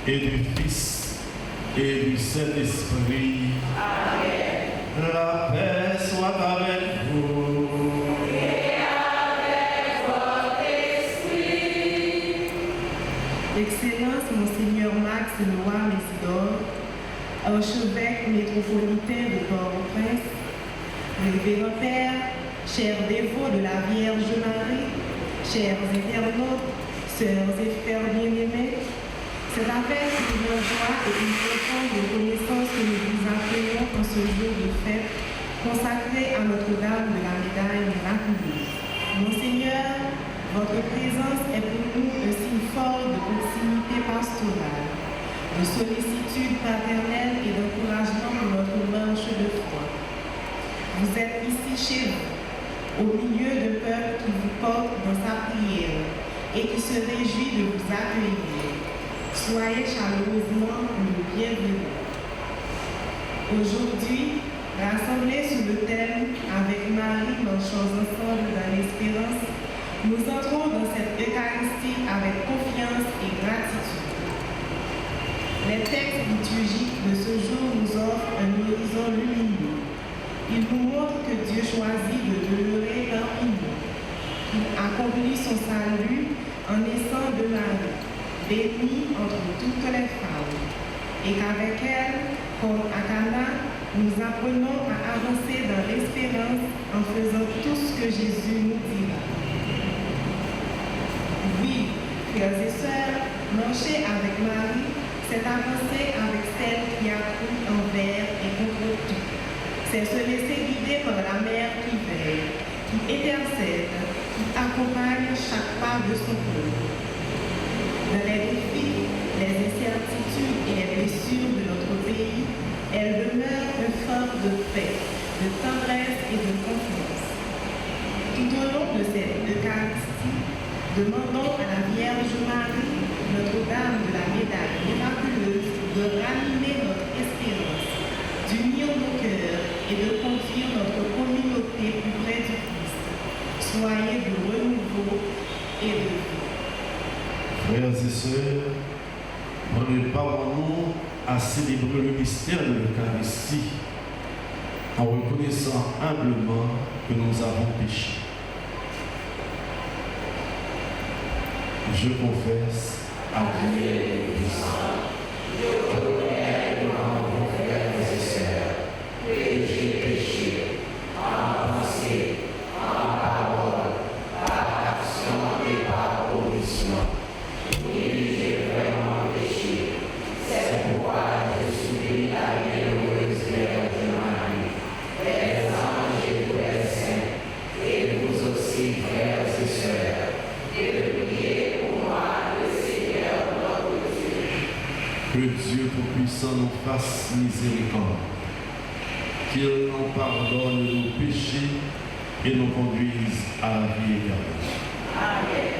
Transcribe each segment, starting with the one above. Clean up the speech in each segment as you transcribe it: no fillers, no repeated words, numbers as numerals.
et du Fils et du Saint-Esprit. Amen. La paix soit avec vous. Et avec votre esprit. Excellence, Monseigneur Max Noir Mésidor, archevêque métropolitain de Port-au-Prince, Révérend Père, chers dévots de la Vierge Marie, chers internautes, sœurs et frères bien-aimés, c'est avec une grande joie et une profonde reconnaissance que nous vous accueillons en ce jour de fête consacré à Notre-Dame de la Médaille miraculeuse. Monseigneur, votre présence est pour nous un signe fort de proximité pastorale, de sollicitude paternelle et d'encouragement pour notre marche de foi. Vous êtes ici chez vous, au milieu de peuple qui vous porte dans sa prière et qui se réjouit de vous accueillir. Soyez chaleureusement le bienvenu. Aujourd'hui, rassemblés sous le thème « Avec Marie, marchons ensemble dans l'espérance », nous entrons dans cette Eucharistie avec confiance et gratitude. Les textes liturgiques de ce jour nous offrent un horizon lumineux. Ils nous montrent que Dieu choisit de demeurer parmi nous. Il accomplit son salut en naissant de Marie, bénie entre toutes les femmes, et qu'avec elle, comme à Cana, nous apprenons à avancer dans l'espérance en faisant tout ce que Jésus nous dira. Oui, frères et sœurs, marcher avec Marie, c'est avancer avec celle qui a cru envers et contre tout. C'est se laisser guider par la mère qui veille, qui intercède, qui accompagne chaque pas de son peuple. Dans les défis, les incertitudes et les blessures de notre pays, elle demeure un phare de paix, de tendresse et de confiance. Tout au long de cette Eucharistie, demandons à la Vierge Marie, Notre-Dame de la Médaille miraculeuse, de ranimer notre espérance, d'unir nos cœurs et de conduire notre communauté plus près du Christ. Soyez de renouveau et de vie. Frères et sœurs, préparons-nous à célébrer le mystère de l'Eucharistie en reconnaissant humblement que nous avons péché. Je confesse à Dieu et Christ, je reconnais devant vos frères et sœurs que j'ai péché en pensée, en parole, par action et par omission. Oui, j'ai vraiment péché. C'est pourquoi je supplie la bienheureuse Vierge Marie, les anges et tous les saints, et vous aussi, frères et sœurs, de prier pour moi, le Seigneur notre Dieu. Que Dieu Tout-Puissant nous fasse miséricorde, qu'il nous pardonne nos péchés et nous conduise à la vie éternelle. Amen.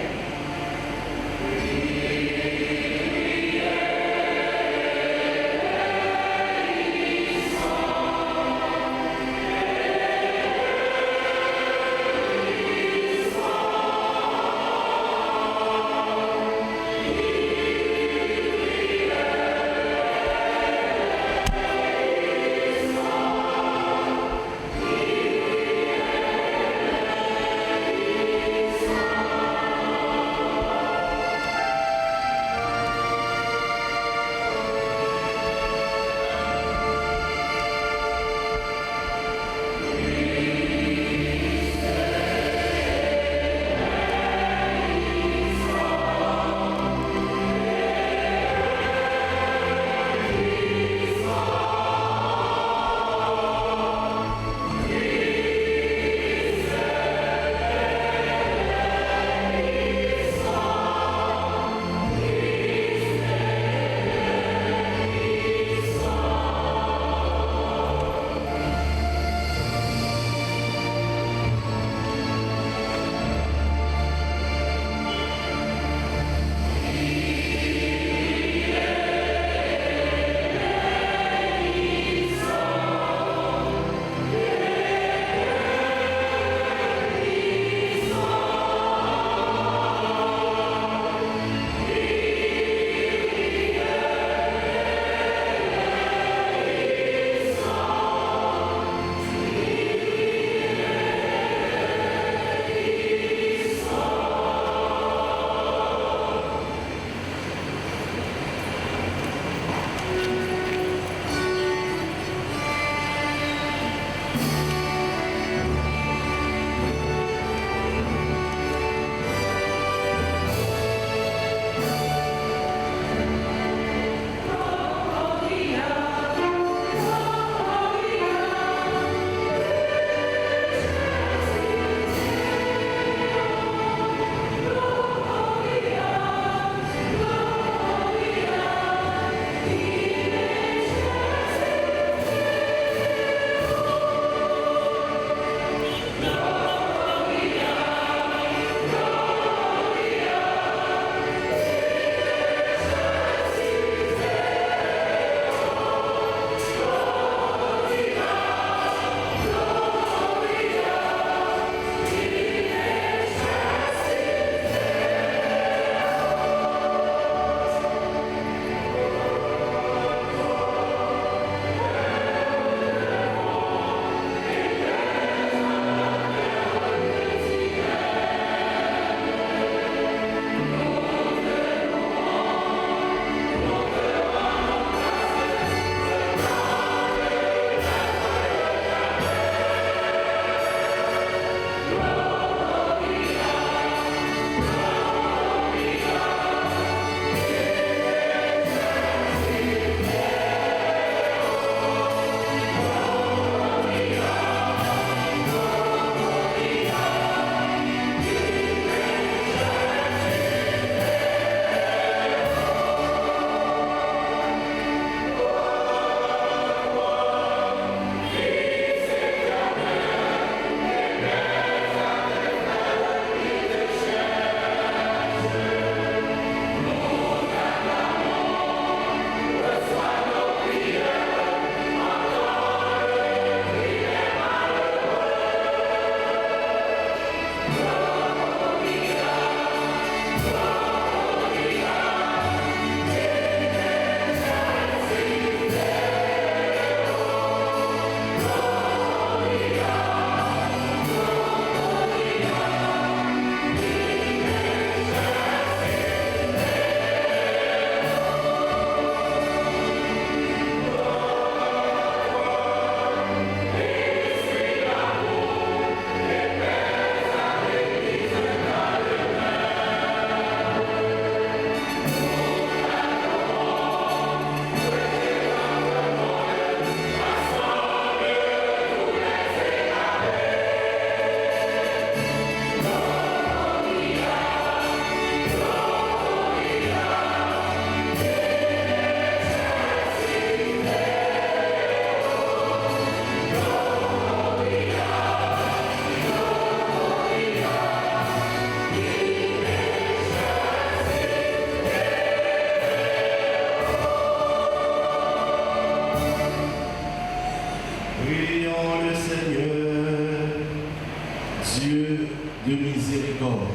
Dieu de miséricorde,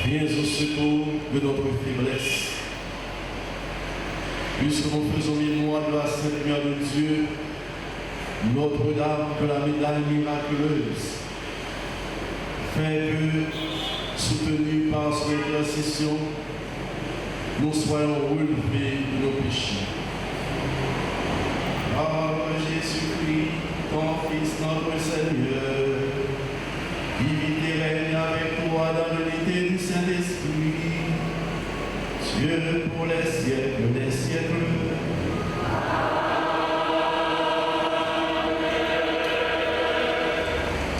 viens au secours de notre faiblesse. Puisque nous faisons mémoire de la Sainte Mère de Dieu, Notre-Dame de la médaille miraculeuse, fait que, soutenus par son intercession, nous soyons relevés de nos péchés. Par Jésus-Christ, ton Fils, notre Seigneur, qui vit et règne avec toi dans l'unité du Saint-Esprit, Dieu pour les siècles des siècles.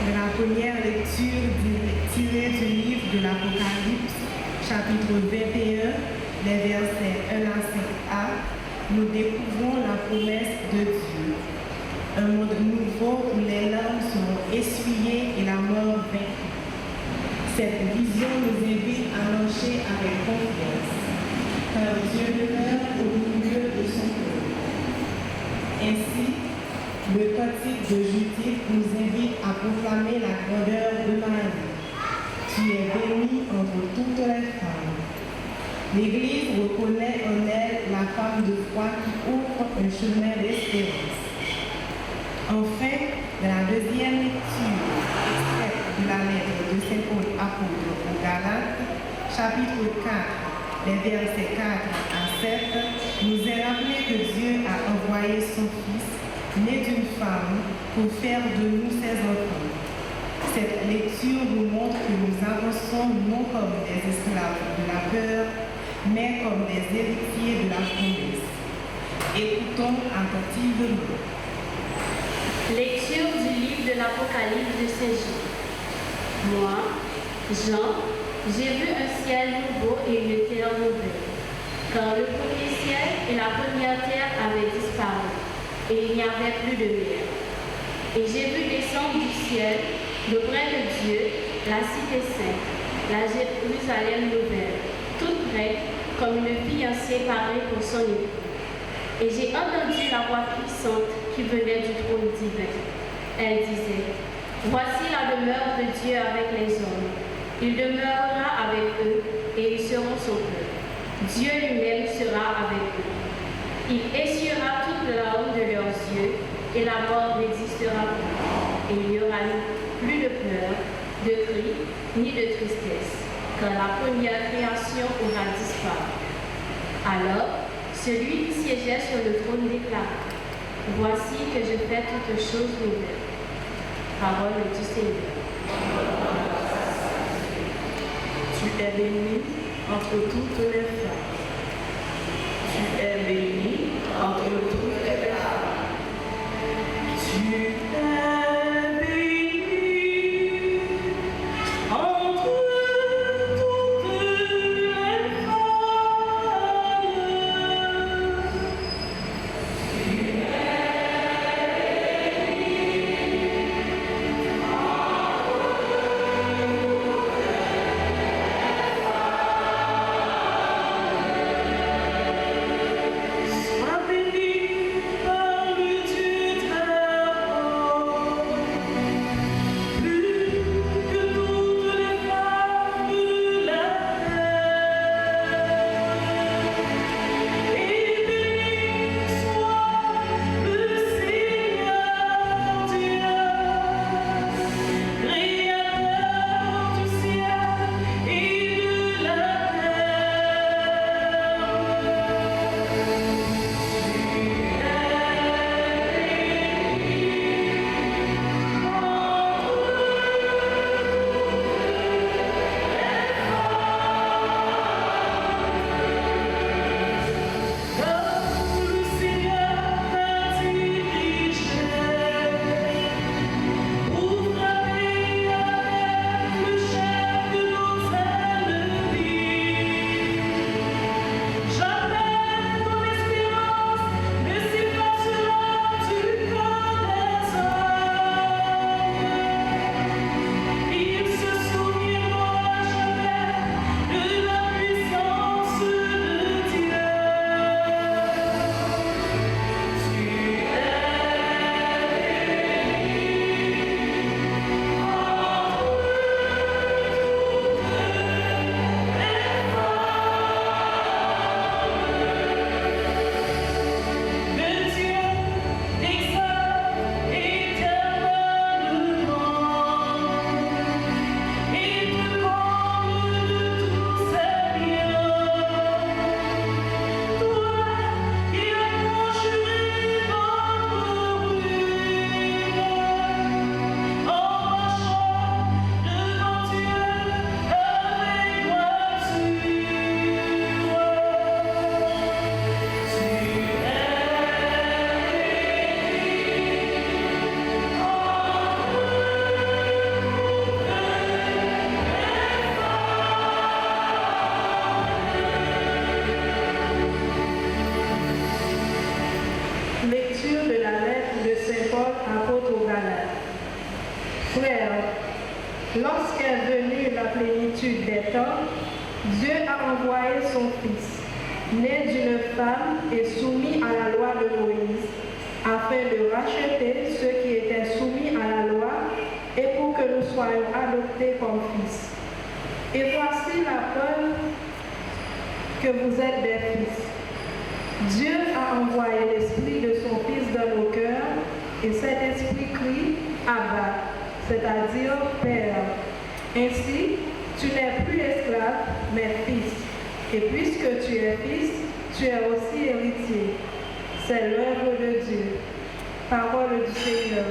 De la première lecture tirée du livre de l'Apocalypse, chapitre 21, les versets 1 à 5a, nous découvrons la promesse de Dieu. Un monde nouveau où les larmes seront essuyées et la mort vaincue. Cette vision nous invite à marcher avec confiance, car Dieu demeure au milieu de son peuple. Ainsi, le cantique de Judith nous invite à proclamer la grandeur de Marie. Tu es bénie entre toutes les femmes. L'Église reconnaît en elle la femme de foi qui ouvre un chemin d'espérance. Enfin, dans la deuxième lecture, extraite de la lettre de Saint Paul apôtre aux Galates, chapitre 4, les versets 4 à 7, nous est rappelé que Dieu a envoyé son Fils, né d'une femme, pour faire de nous ses enfants. Cette lecture nous montre que nous avançons non comme des esclaves de la peur, mais comme des héritiers de la promesse. Écoutons attentivement. Lecture du livre de l'Apocalypse de Saint Jean. Moi, Jean, j'ai vu un ciel nouveau et une terre nouvelle, car le premier ciel et la première terre avaient disparu, et il n'y avait plus de mer. Et j'ai vu descendre du ciel, d'auprès de Dieu, la cité sainte, la Jérusalem nouvelle, toute prête, comme une fiancée parée pour son époux. Et j'ai entendu la voix puissante qui venait du trône divin. Elle disait, « Voici la demeure de Dieu avec les hommes. Il demeurera avec eux et ils seront son peuple. Dieu lui-même sera avec eux. Il essuiera toute la larme de leurs yeux et la mort n'existera plus. Et il n'y aura plus de pleurs, de cris, ni de tristesse, car la première création aura disparu. » Alors, celui qui siégeait sur le trône déclara, « Voici que je fais toutes choses nouvelles. » Parole du Seigneur. Tu es bénie entre toutes les femmes. Tu es bénie entre toutes les femmes. Tu es bénie entre toutes les femmes. Sois bénie Frères, lorsqu'est venue la plénitude des temps, Dieu a envoyé son Fils, né d'une femme et soumis à la loi de Moïse, afin de racheter ceux qui étaient soumis à la loi et pour que nous soyons adoptés comme fils. Et voici la preuve que vous êtes des fils. Dieu a envoyé l'Esprit de son Fils dans nos cœurs et cet Esprit crie « Abba », c'est-à-dire « Père ». Ainsi, tu n'es plus esclave, mais fils. Et puisque tu es fils, tu es aussi héritier. C'est l'œuvre de Dieu. Parole du Seigneur.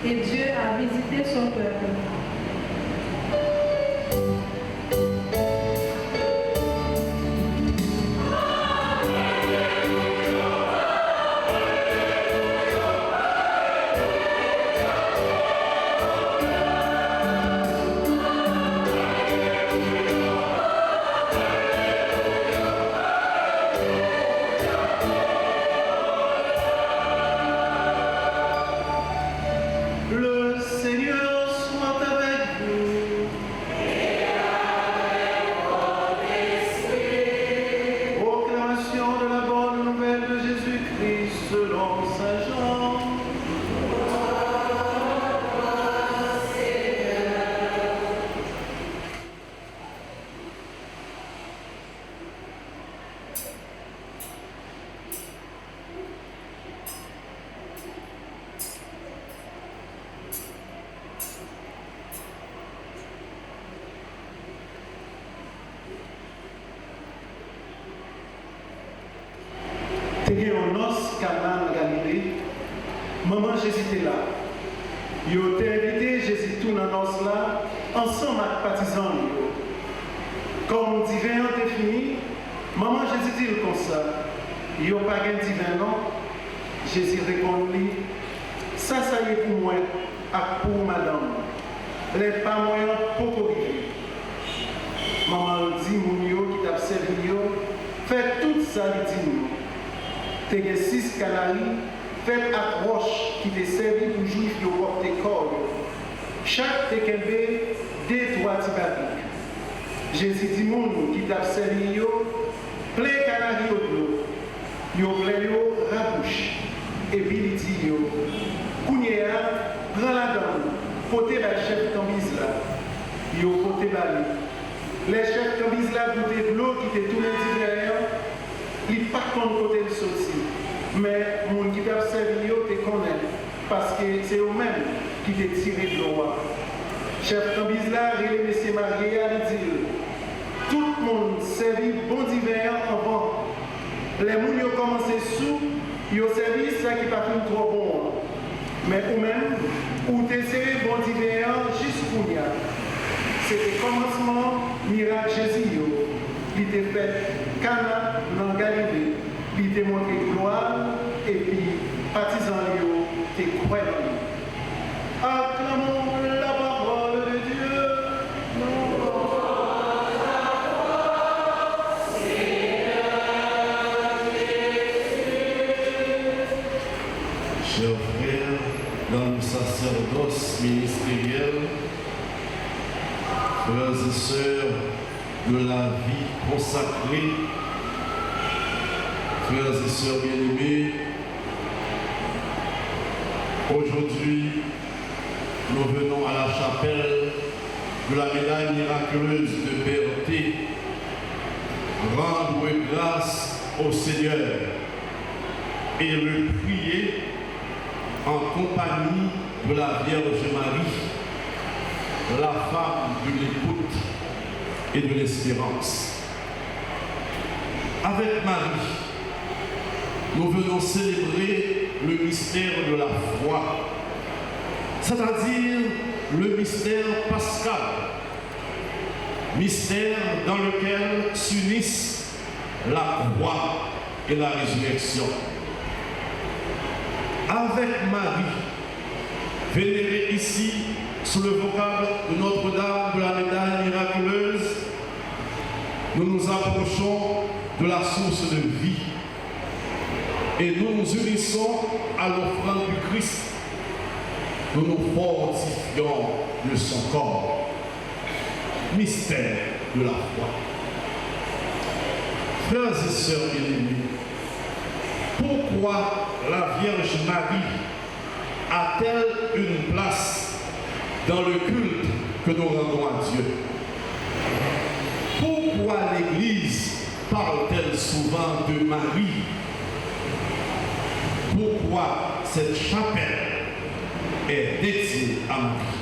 Et Dieu a visité son peuple. C'était un os Cana Galilée. Maman Jésus était là. Il a invité Jésus tout dans l'os là, ensemble avec les partisans. Comme divin est fini, maman Jésus dit comme ça. Il n'y a pas de divin non. Jésus répond lui. Ça y est pour moi et pour madame. Les pas moyens pour vivre. Maman dit Mounio qui t'a servi, fait tout ça, il dit nous. Tu as 6 canaries, faites approche qui te servi pour juif de porter corps. Chaque tekembe, 2-3 tibabiques. Jésus dit moun qui t'a servi, plein canaries au dos. Yo plein rabouche. Et puis il dit yo, Kounia, prends la dame, portez la chef cambise là. Yo portez bali. Les chefs cambise là goûtaient de l'eau qui était tout le derrière. Il n'est pas contre côté de sorti. Mais mon qui t'a servi, te connaît. Parce que c'est eux-mêmes qui t'ont tiré de l'eau. Chef cambise là, il est marié à dire tout le monde servi bon d'hiver avant. Les gens qui ont commencé sous, ils ont servi ça qui n'est pas trop bon. Mais eux-mêmes, ou t'es servi bon d'hiver jusqu'au nia. C'était le commencement miracle Jésus. Il était fait Cana dans Galilée. Il était montré gloire et puis partisans étaient croyants. Acclamons la parole de Dieu. Chers frères, dans le sacerdoce ministériel, frères et sœurs de la vie consacrée, frères et sœurs bien-aimés, aujourd'hui, nous venons à la chapelle de la médaille miraculeuse de Berthé, rendre grâce au Seigneur et le prier en compagnie de la Vierge Marie, la femme de l'écoute et de l'espérance. Avec Marie, nous venons célébrer le mystère de la foi, c'est-à-dire le mystère pascal, mystère dans lequel s'unissent la croix et la résurrection. Avec Marie, vénérée ici sous le vocable de Notre-Dame de la Médaille miraculeuse, nous nous approchons de la source de vie et nous nous unissons à l'offrande du Christ. Nous nous fortifions de son corps. Mystère de la foi. Frères et sœurs bien-aimés, pourquoi la Vierge Marie a-t-elle une place dans le culte que nous rendons à Dieu? Pourquoi l'Église parle-t-elle souvent de Marie? Pourquoi cette chapelle est dédiée à Marie?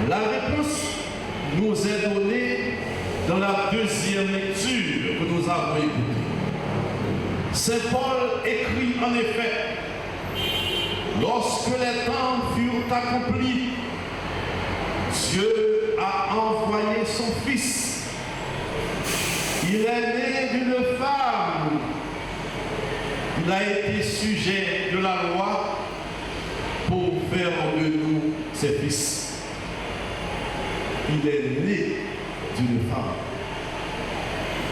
La réponse nous est donnée dans la deuxième lecture que nous avons écoutée. Saint Paul écrit en effet: lorsque les temps furent accomplis, Dieu a envoyé son Fils. Il est né d'une femme. Il a été sujet de la loi pour faire de nous ses fils. Il est né d'une femme.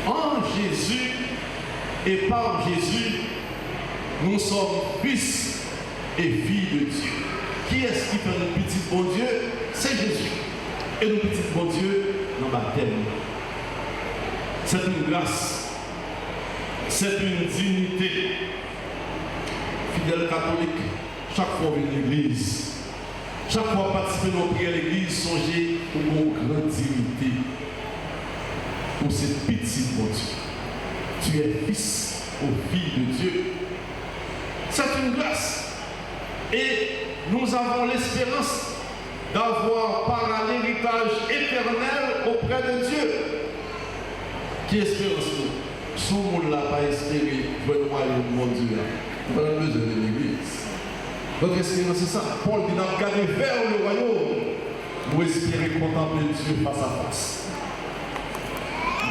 En Jésus et par Jésus, nous sommes fils et filles de Dieu. Qui est-ce qui fait nos petits bon Dieu? C'est Jésus. Et nos petits bon Dieu, dans le baptême. C'est une grâce. C'est une dignité. Fidèles catholiques, chaque fois on vient à l'église, chaque fois participer à nos prières à l'église, songez aux grandes dignités. Pour ces petits bon Dieu. Tu es fils ou fille de Dieu. C'est une grâce. Et nous avons l'espérance d'avoir par un héritage éternel auprès de Dieu. Qui espérance nous? Son monde n'a pas espéré pour le royaume de mon Dieu. Nous avons besoin de l'église. Notre espérance, c'est ça. Paul dit: nous regarder vers le royaume. Nous espérons contempler Dieu face à face.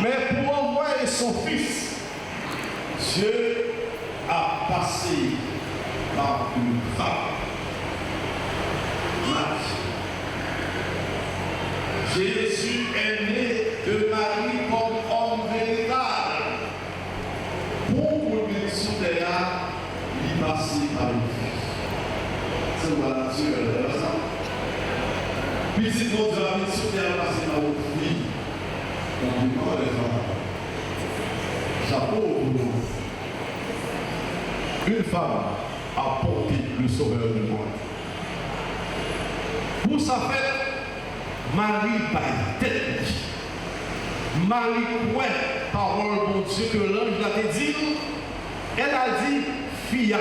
Mais pour envoyer son Fils, Dieu a passé par une femme. Marie. Jésus est né de Marie comme homme véritable. Pour venir sur terre, il passe par une fille. C'est moi la nature, c'est ça. Puis si nous avons mis sur terre, passer par une fille, on dit pas les femmes. Chapeau pour nous. Une femme a porté le sauveur du monde. Pour sa fête, Marie par tête. Marie croit, parole de Dieu que l'ange l'a dit. Elle a dit: fiat,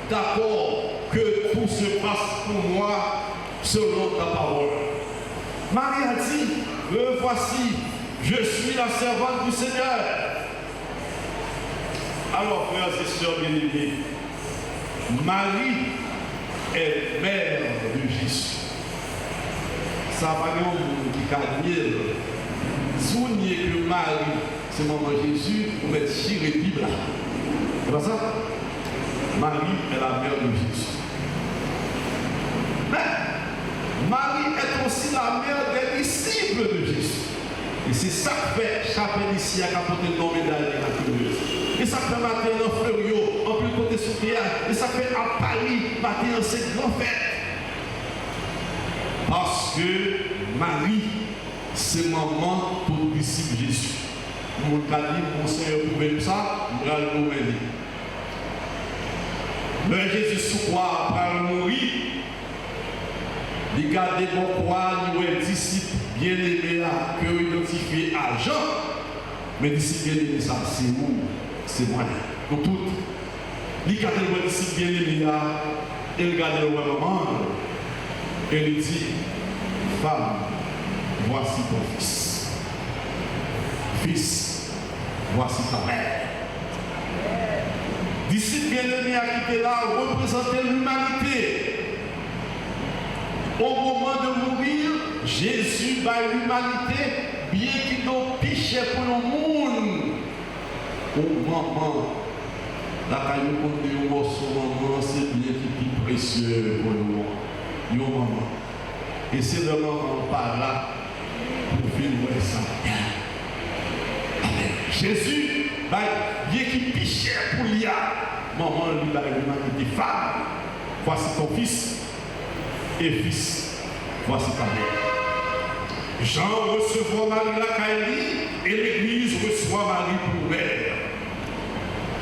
d'accord, que tout se passe pour moi selon ta parole. Marie a dit: me voici, je suis la servante du Seigneur. Alors, frères et sœurs bien-aimés, Marie est mère de Jésus. Ça va qui a dit, souvenez que Marie, c'est maman Jésus, pour mettre chire et Bible. C'est pas ça? Marie est la mère de Jésus. Mais Marie est aussi la mère des disciples de Jésus. Et c'est ça que fait chapelle ici à capoter le nom médaille miraculeuse. Et ça fait matin dans Fleurio, en plus côté sous terre. Et ça fait à Paris, matin dans cette grande fête. Parce que Marie, c'est maman pour le disciple Jésus. Mon dit, mon Seigneur pouvait ça, je vais le nommer. Le Jésus sous quoi après mourir, il garde bon quoi, il est disciple bien aimé que identifié à Jean. Mais disciple bien aimé, ça, c'est où? C'est moi. Pour tout. Il garde le disciple bien aimé il regarde le maman et il dit, femme, voici ton fils. Fils, voici ta mère. Disciple bien-aimé qui était là représentait l'humanité. Au moment de mourir, Jésus bat l'humanité, bien qu'il nous piche pour le monde. Oh maman, la caillou contre le morceau maman, c'est bien qui est précieux pour nous. Yo maman. Et c'est le maman par là pour faire ça. Amen. Jésus, bien qu'il piche pour l'IA, maman lui bat l'humanité. Femme, voici ton fils. Et fils, voici ta mère. Jean reçoit Marie la Caïli et l'Église reçoit Marie pour mère.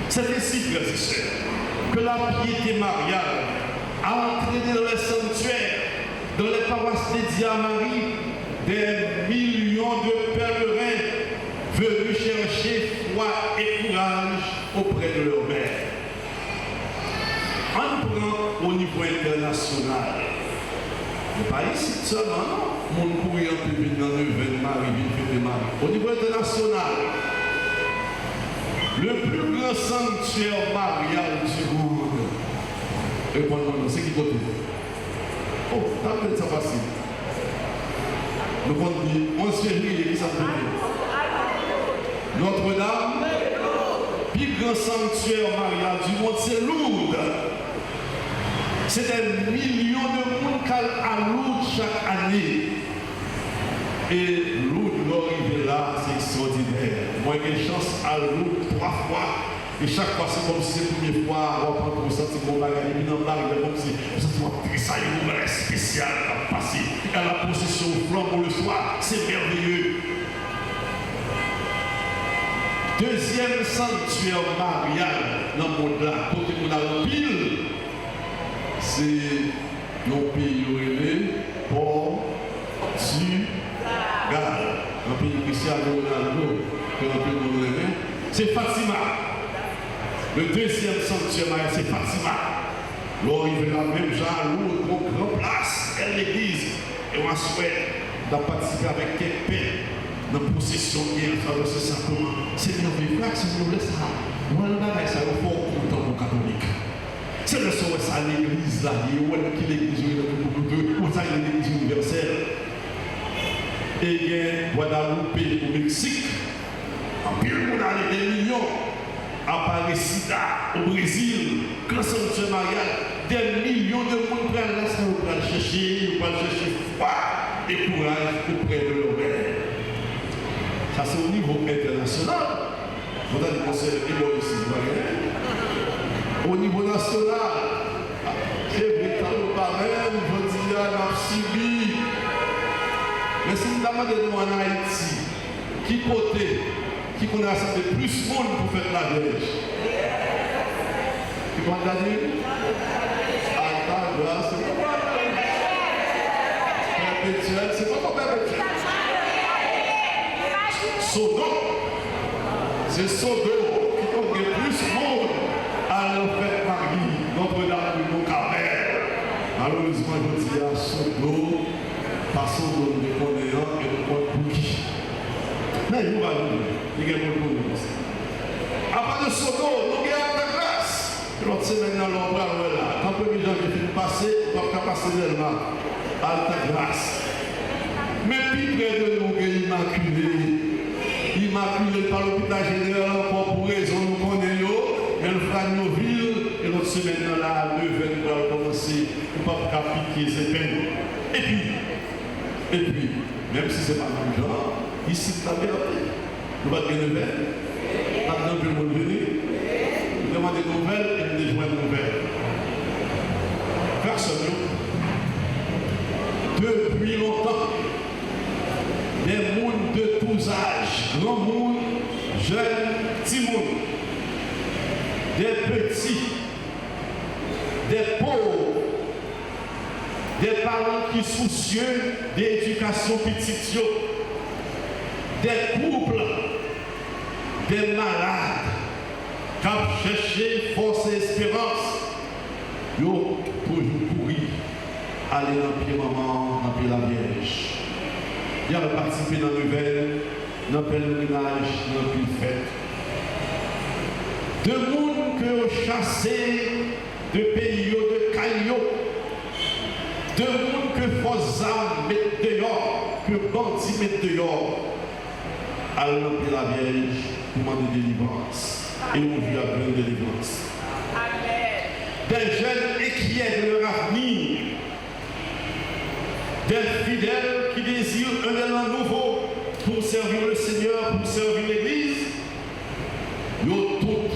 C'est ainsi, frères et sœurs, que la piété mariale a entraîné dans les sanctuaires, dans les paroisses dédiées à Marie, des millions de pèlerins venus chercher foi et courage auprès de leur mère. On prend au niveau international. Pas ici seulement, mon courrier peut venir dans le vin Marie, vite Marie. Au niveau international, le plus grand sanctuaire marial du monde. Et pendant c'est qui côté? Oh, t'as fait ça facile. Le compte dit 11 février, qui ça peut dire? Notre-Dame, le plus grand sanctuaire marial du monde, c'est Lourdes. C'est des millions de monde qui à Lourdes chaque année. Et Lourdes, l'arrivée là, c'est extraordinaire. Moi, j'ai une chance à Lourdes 3 fois. Et chaque fois, c'est comme si c'est la première fois, on va prendre le sentiment de la vie dans l'arrivée, comme si vous sentez ça, une nouvelle spéciale à passer. Et à la procession au flambeau le soir, c'est merveilleux. Deuxième sanctuaire marial dans le monde là, côté de la pile. C'est nos pays relais, Portugal. Un pays Cristiano Ronaldo, que l'on peut nous relais. C'est Fatima. Le deuxième sanctuaire, c'est Fatima. L'on arrive là même, genre, où on grand place, à l'église. Et on souhaite de participer avec quelqu'un dans la procession qui est en train de se sacrement. C'est merveilleux, si vous voulez ça. Moi, le bagage, ça va faire content aux catholiques. C'est le soir, ça l'église là, il y a qui l'église ou ça l'église universelle. Et il y a Guadeloupe au Mexique, en pile monde a des millions, à Paris-Sida, au Brésil, grand sanctuaire marial, des millions de monde prennent là, ça pour chercher foi et courage auprès de leur mère. Ça c'est au niveau international. Vous avez conseil de ici, au niveau national, c'est vrai que nous parlons, je dis à la subi. Mais si nous demandons en Haïti, qui côté, qui connaît rassemblé plus de monde pour faire la Vierge? Qui peut dire? À ta grâce, c'est pas perpétuel, c'est pas perpétuel. Sodome, c'est Sodome qui connaît plus de monde. À l'enfer Marie, Notre-Dame de Montcarmel. Malheureusement, je dis à Sodome, passons de nous connaître et de nous pour qui. Mais nous allons, il y a beaucoup de choses. Après de Sodome, nous avons la grâce. L'autre semaine, nous allons voir là. Quand le 1er janvier finit passer, on va passer d'elle-là. À ta grâce. Mais plus près de nous, immaculé. Immaculé par l'hôpital général, encore pour raison, nous connaissons. Mais le frère nos villes, et l'autre semaine là, le 20 va commencer, pour ne pas piquer ses peines. Et puis, même si ce n'est pas le genre, ici, c'est la vérité. Nous allons gagner des nouvelles. Maintenant, nous allons venir. Nous demandons des nouvelles et nous déjouons des nouvelles. Personne, depuis longtemps, des mondes de tous âges, grands mondes, jeunes, petits mondes, des petits, des pauvres, des parents qui sont soucieux d'éducation petite, des couples, des malades qui ont cherché force et espérance, yo toujours courir, aller dans le pied maman, dans le pied la Vierge. Il a participé dans le nouvelle, dans le pèlerinage, dans le fête. De monde que ont chassé de pays de cailloux, de monde que forces armes mettent dehors, que bandits mettent dehors, à l'empire la Vierge pour demander délivrance. Et on vit à plein de délivrance. Des jeunes inquiets de leur avenir, des fidèles qui désirent un élan nouveau pour servir le Seigneur, pour servir l'Église. Nous tous,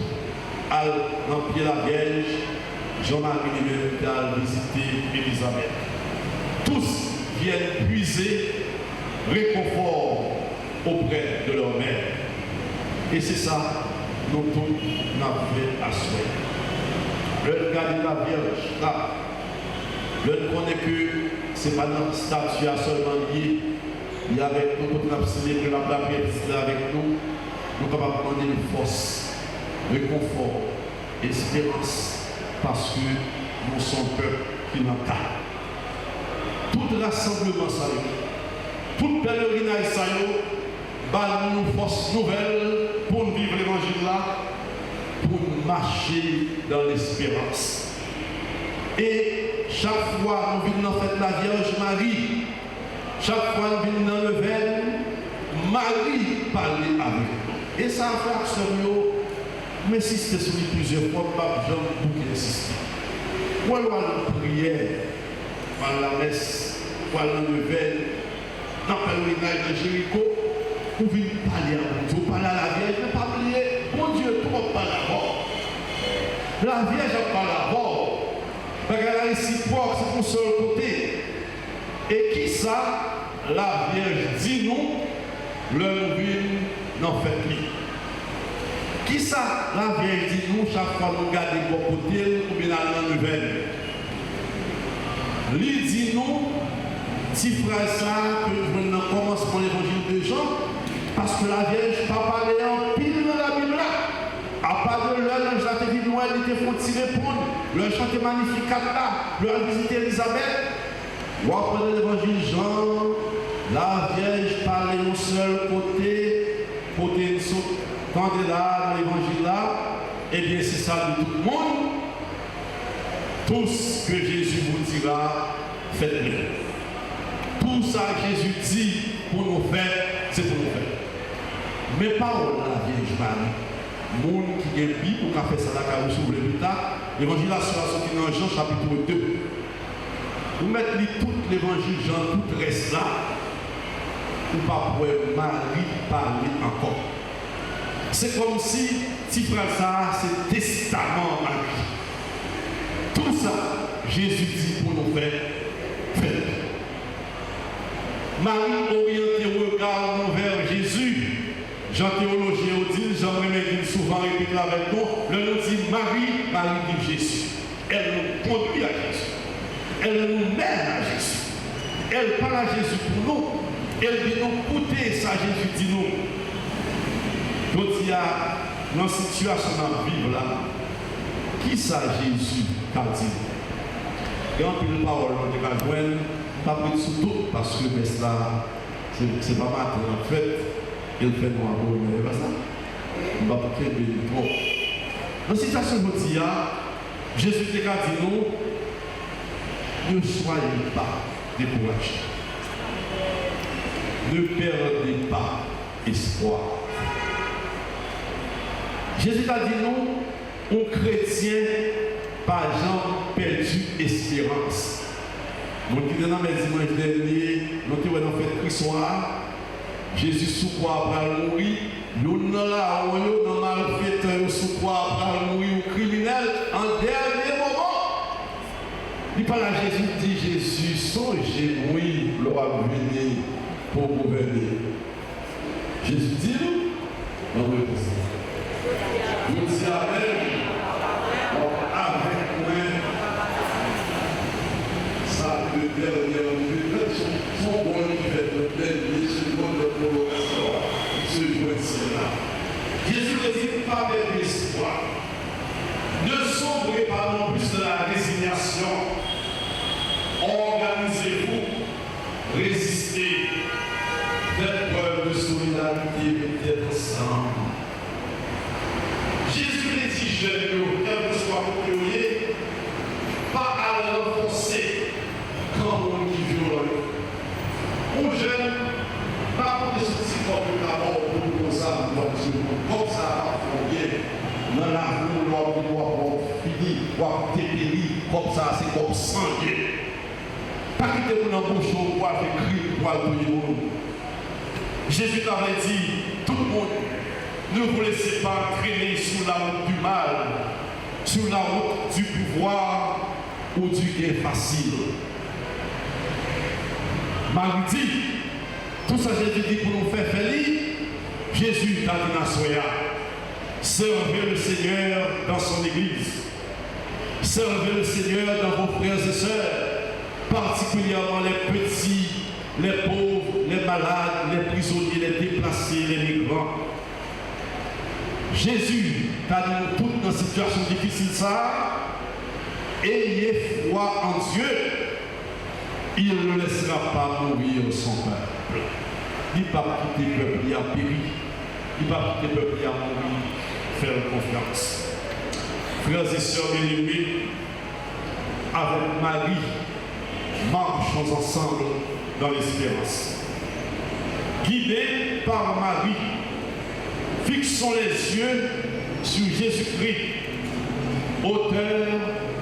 à l'Empire la Vierge, Jean-Marie lui-même a visité Élisabeth. Tous viennent puiser réconfort auprès de leur mère. Et c'est ça, nous tous n'avons fait à souhait. Le regard de la Vierge, là, le connaît que ce n'est pas notre statut à seulement lié. Il y a avec nous, nous avons célébré la prière avec nous. Nous sommes capables de demander une force, réconfort, espérance, parce que nous sommes peuple qui n'a pas. Tout rassemblement, ça y est, tout pèlerinage, ça y est, nous force nouvelle pour vivre l'évangile là, pour marcher dans l'espérance. Et chaque fois nous venons dans la fête la Vierge Marie, chaque fois nous venons dans le Noël, Marie parlait avec nous. Et ça a fait action, mais insister sur lui plusieurs fois, pas Jean pour insister. Ou alors la prière, par la messe, par le Noël, dans le pèlerinage de Jéricho, pour venir parler à vous, parler à la Vierge, ne pas oublier, mon Dieu, tout le monde parle d'abord. La Vierge parle d'abord. Parce qu'elle a ici pour c'est pour seul côté. Et qui ça, la Vierge dit nous, le ville n'en fait plus. Qui ça, la Vierge dit nous, chaque fois nous gardons bon côté, ou bien dans la nouvelle. Lui dit nous, si frère ça, que je ne commence pour l'évangile de Jean, parce que la Vierge n'a pas parlé en pile dans la Bible là. À part de l'heure, l'ange a dit Noël, il était font tirer pour nous. Le chanté magnifique là, le a visité Elisabeth. Ou après l'évangile Jean, la Vierge parlait au seul côté, côté candidat dans l'évangile là. Eh bien, c'est ça de tout le monde. Tout ce que Jésus vous dira, faites-le. Tout ça que Jésus dit pour nous faire, c'est pour nous faire. Mais parole la Vierge Marie. Monde qui est bi pour faire ça là, vous s'ouvre plus tard. L'évangile là sera sorti dans Jean chapitre 2. Vous mettez tout l'évangile Jean, tout reste là. Ou pas pour Marie parler encore. C'est comme si frère ça, c'est testament Marie. Tout ça, Jésus dit pour nous faire. Marie oriente le regard vers Jésus. Jean théologien dit, Jean dit souvent répété avec nous, le nom dit Marie, Marie dit Jésus. Elle nous conduit à Jésus. Elle nous mène à Jésus. Elle parle à Jésus pour nous. Elle dit nous écoutez ça, Jésus dit nous. Donc il y a dans cette situation dans la Bible là, qui ça Jésus a dit? Et en plus de parole, on va joindre, pas pris sous tout, parce que mais là, c'est pas matin en fait. Il fait noir, mais pas ça. On va pas créer de trop. Dans cette situation de Jésus te dit nous, ne soyez pas découragés. Ne perdez pas espoir. Jésus a dit nous, aux chrétiens, par gens perdu espérance. Donc, qui est dans les dimanches derniers, nous avons fait Christ soir. Jésus sous quoi après mourir, nous là, on est dans malfaiteur sous quoi après mourir au criminel en dernier moment. Il parle à Jésus, dit Jésus, songez, oui, gloire venir pour gouverner. Jésus dit nous, on veut nous dit avec moi, ça le dernier minute, son bon qui fait le dernier seconde de prolongation, ce jour-ci là. Jésus ne dit pas perdre espoir. Ne sombrez pas non plus de la résignation. Organisez-vous, résistez, faites preuve de solidarité et d'être ensemble. Jésus exigeait que, quel que soit votre priorité, pas à l'enfoncer comme on dit violent. Aux jeunes, pas pour des soucis comme d'abord pour nos âmes, comme ça, dans la rue, l'homme doit finir, doit dépérir, comme ça, c'est comme sanguin. Pas quitter mon embauche pour faire crier pour tout le monde. Jésus t'avait dit, tout le monde, ne vous laissez pas traîner sur la route du mal, sur la route du pouvoir ou du gain facile. Marie dit, tout ça Jésus dit pour nous faire félix, Jésus t'a dit à Soya, servez le Seigneur dans son église, servez le Seigneur dans vos frères et sœurs, particulièrement les petits, les pauvres, les malades, les prisonniers, les déplacés, les migrants. Jésus t'a dit nous toutes dans une situation difficile ça, ayez foi en Dieu, il ne laissera pas mourir son peuple. Il ne va pas quitter le peuple qui a péri, il ne va pas quitter le peuple qui a mouru, faire confiance. Frères et sœurs bien-aimés, avec Marie, marchons ensemble dans l'espérance. Guidés par Marie, fixons les yeux sur Jésus-Christ, auteur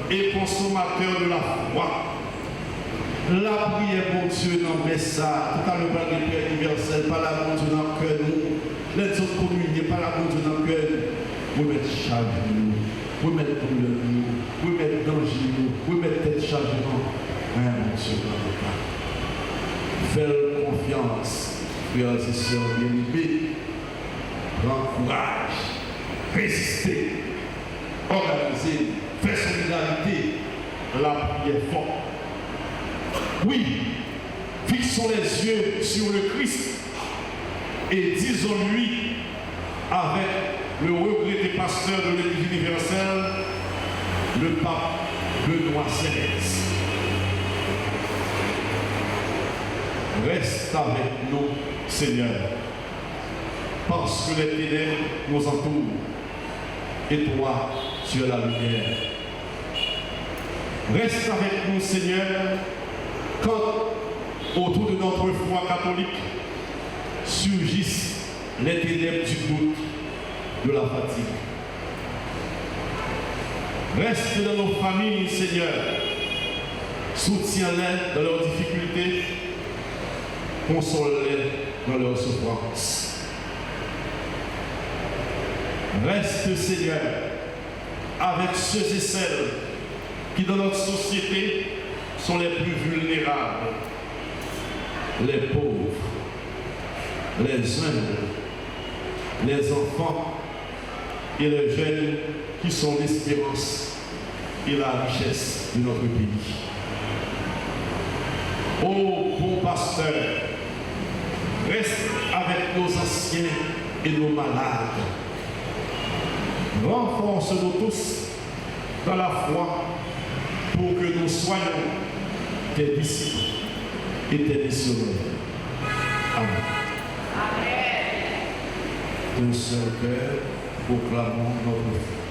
et consommateur de la foi. La prière pour Dieu dans le message, tout à l'heure par le Père universel, par la bonne Dieu dans le cœur, nous, les autres communiés, par la bonne Dieu dans le cœur, vous mettez charge nous, vous mettez douleur nous, vous mettez danger nous, vous mettez tête chargée nous. Mon Dieu dans le cœur. Faites confiance, frères et sœurs bien-aimés. Prends courage, résistez, organisez, faites solidarité, la prière forte. Oui, fixons les yeux sur le Christ et disons-lui avec le regretté pasteur de l'Église universelle, le pape Benoît XVI. Reste avec nous, Seigneur, parce que les ténèbres nous entourent et toi, tu es la lumière. Reste avec nous, Seigneur, quand autour de notre foi catholique surgissent les ténèbres du doute, de la fatigue. Reste dans nos familles, Seigneur, soutiens-les dans leurs difficultés, console-les dans leurs souffrances. Reste, Seigneur, avec ceux et celles qui dans notre société sont les plus vulnérables, les pauvres, les humbles, les enfants et les jeunes qui sont l'espérance et la richesse de notre pays. Ô bon pasteur, reste avec nos anciens et nos malades. Renforce-nous tous dans la foi pour que nous soyons tes disciples et tes missionnaires. Amen. D'un seul cœur, proclamons notre foi.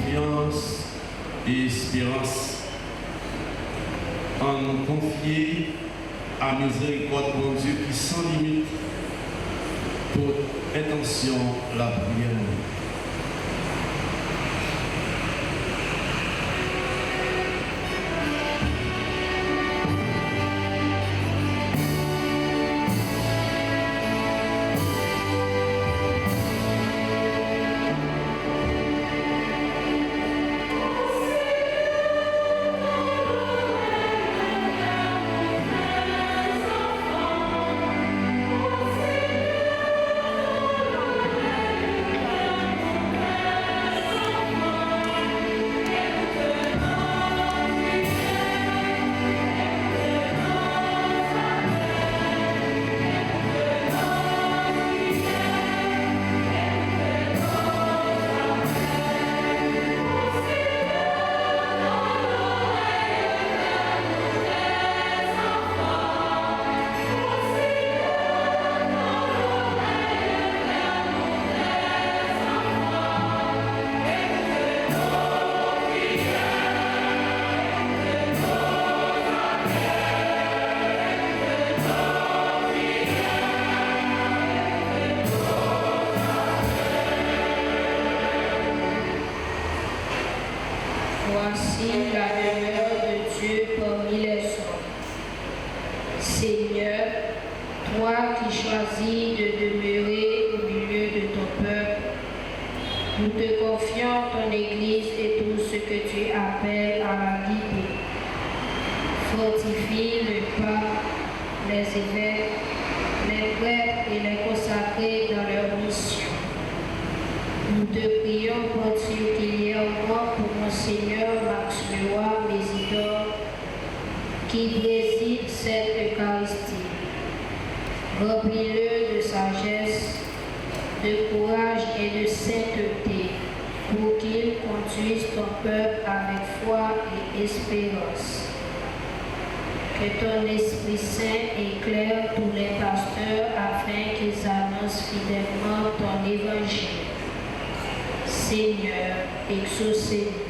confiance et espérance. En confier à miséricorde mon Dieu qui sans limite pour intention la prière. Voici la demeure de Dieu parmi les hommes. Seigneur, toi qui choisis de demeurer au milieu de ton peuple, nous te confions ton Église et tout ce que tu appelles à la guider. Fortifie le pape, les évêques, les prêtres et les consacrés dans leur mission. Nous te prions particulièrement pour Monseigneur Max Leroy Mésidor, qui préside cette Eucharistie. Remplis-le de sagesse, de courage et de sainteté, pour qu'il conduise ton peuple avec foi et espérance. Que ton Esprit Saint éclaire tous les pasteurs afin qu'ils annoncent fidèlement ton évangile. Seigneur, exaucez-nous.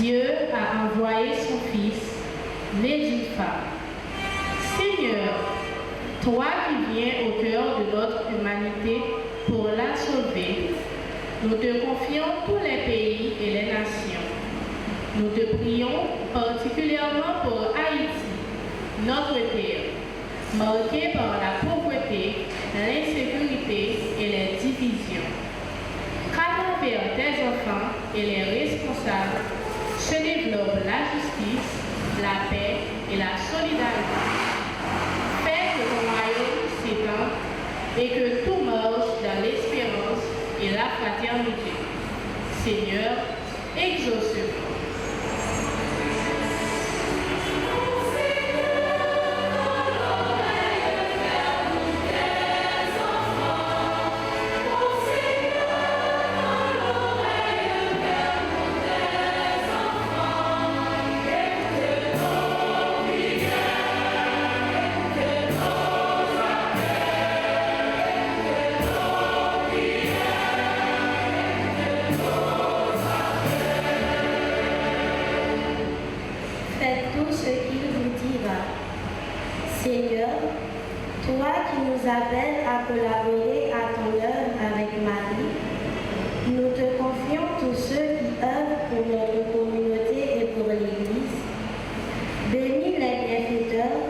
Dieu a envoyé son Fils, né d'une femme. Seigneur, toi qui viens au cœur de notre humanité pour la sauver, nous te confions tous les pays et les nations. Nous te prions particulièrement pour Haïti, notre terre, marquée par la pauvreté, l'insécurité et les divisions. Qu'à travers tes enfants et les responsables se développe la justice, la paix et la solidarité. Fais que ton royaume s'étende et que tout marche dans l'espérance et la fraternité. Seigneur, exauce-nous. Faites tout ce qu'il vous dira. Seigneur, toi qui nous appelles à collaborer à ton œuvre avec Marie, nous te confions tous ceux qui œuvrent pour notre communauté et pour l'Église. Bénis les bienfaiteurs,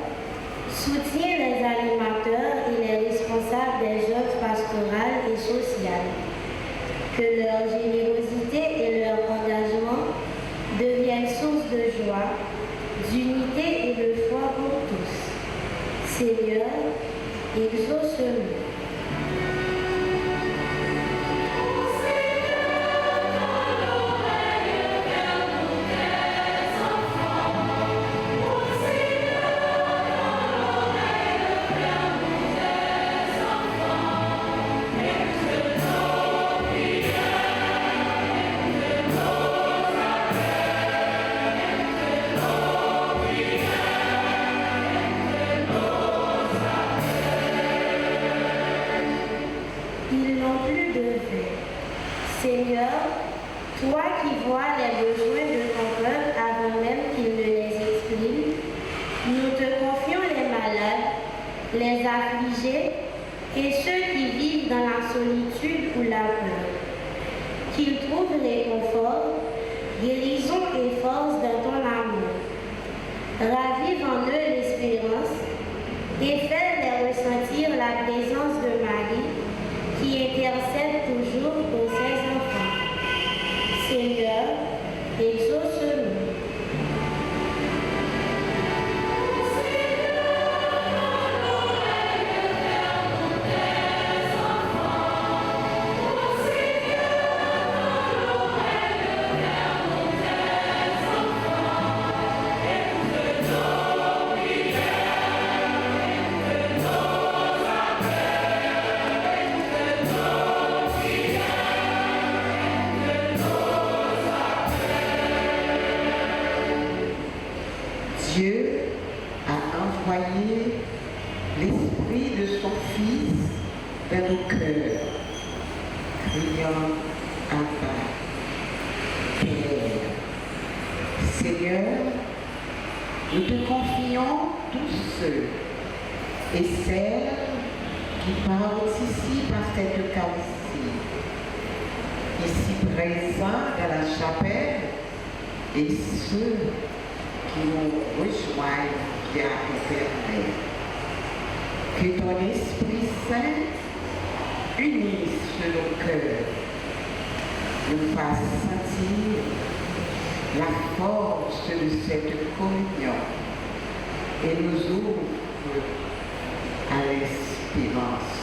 soutiens les animateurs et les responsables des œuvres pastorales et sociales. Que leur générosité et leur engagement deviennent source de joie, d'unité et de foi pour tous. Seigneur, exauce-nous. plus de vin. Seigneur, toi qui vois les besoins de ton peuple avant même qu'il ne les exprime, nous te confions les malades, les affligés et ceux qui vivent dans la solitude ou la peur. Qu'ils trouvent réconfort, guérison et force dans ton amour. Ravive en eux l'espérance et fais-les ressentir la présence de Marie qui intercède toujours pour ses enfants. Seigneur, exauce-nous. Dieu a envoyé l'Esprit de son Fils dans nos cœurs, criant Abba, Père. Seigneur, nous te confions tous ceux et celles qui participent à cette Eucharistie, ici présents dans la chapelle, et ceux qui nous rejoignent via Internet. Que ton Esprit Saint unisse nos cœurs, nous fasse sentir la force de cette communion et nous ouvre à l'espérance.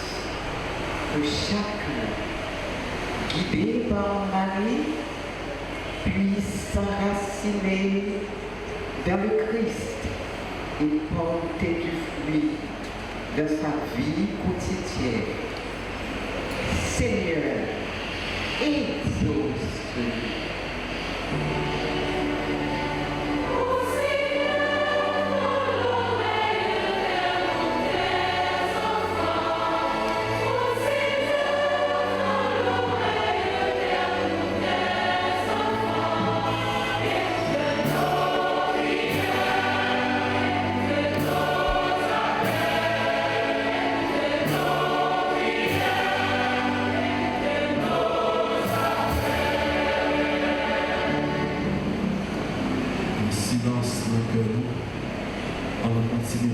Que chacun, guidé par Marie, puisse s'enraciner dans le Christ et porter du fruit dans sa vie quotidienne. Seigneur, exauce-nous.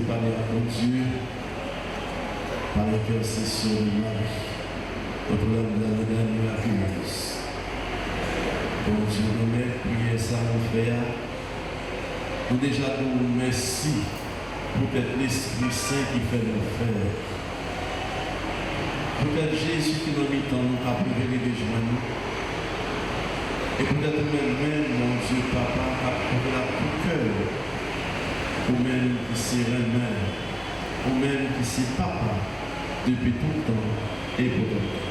Parler à mon Dieu par l'intercession de Marie, notre Dame de la Madeleine miraculeuse. Bon Dieu, nous mettons prier ça, mon frère. Nous déjà nous merci pour peut-être l'Esprit Saint qui fait nos faire. Peut-être Jésus qui nous mit en nous a préféré des genoux. Et peut-être même, mon Dieu, Papa, a trouvé la tout cœur. Ou même qui c'est reine-mère, ou même qui c'est papa, depuis tout le temps et pour tout.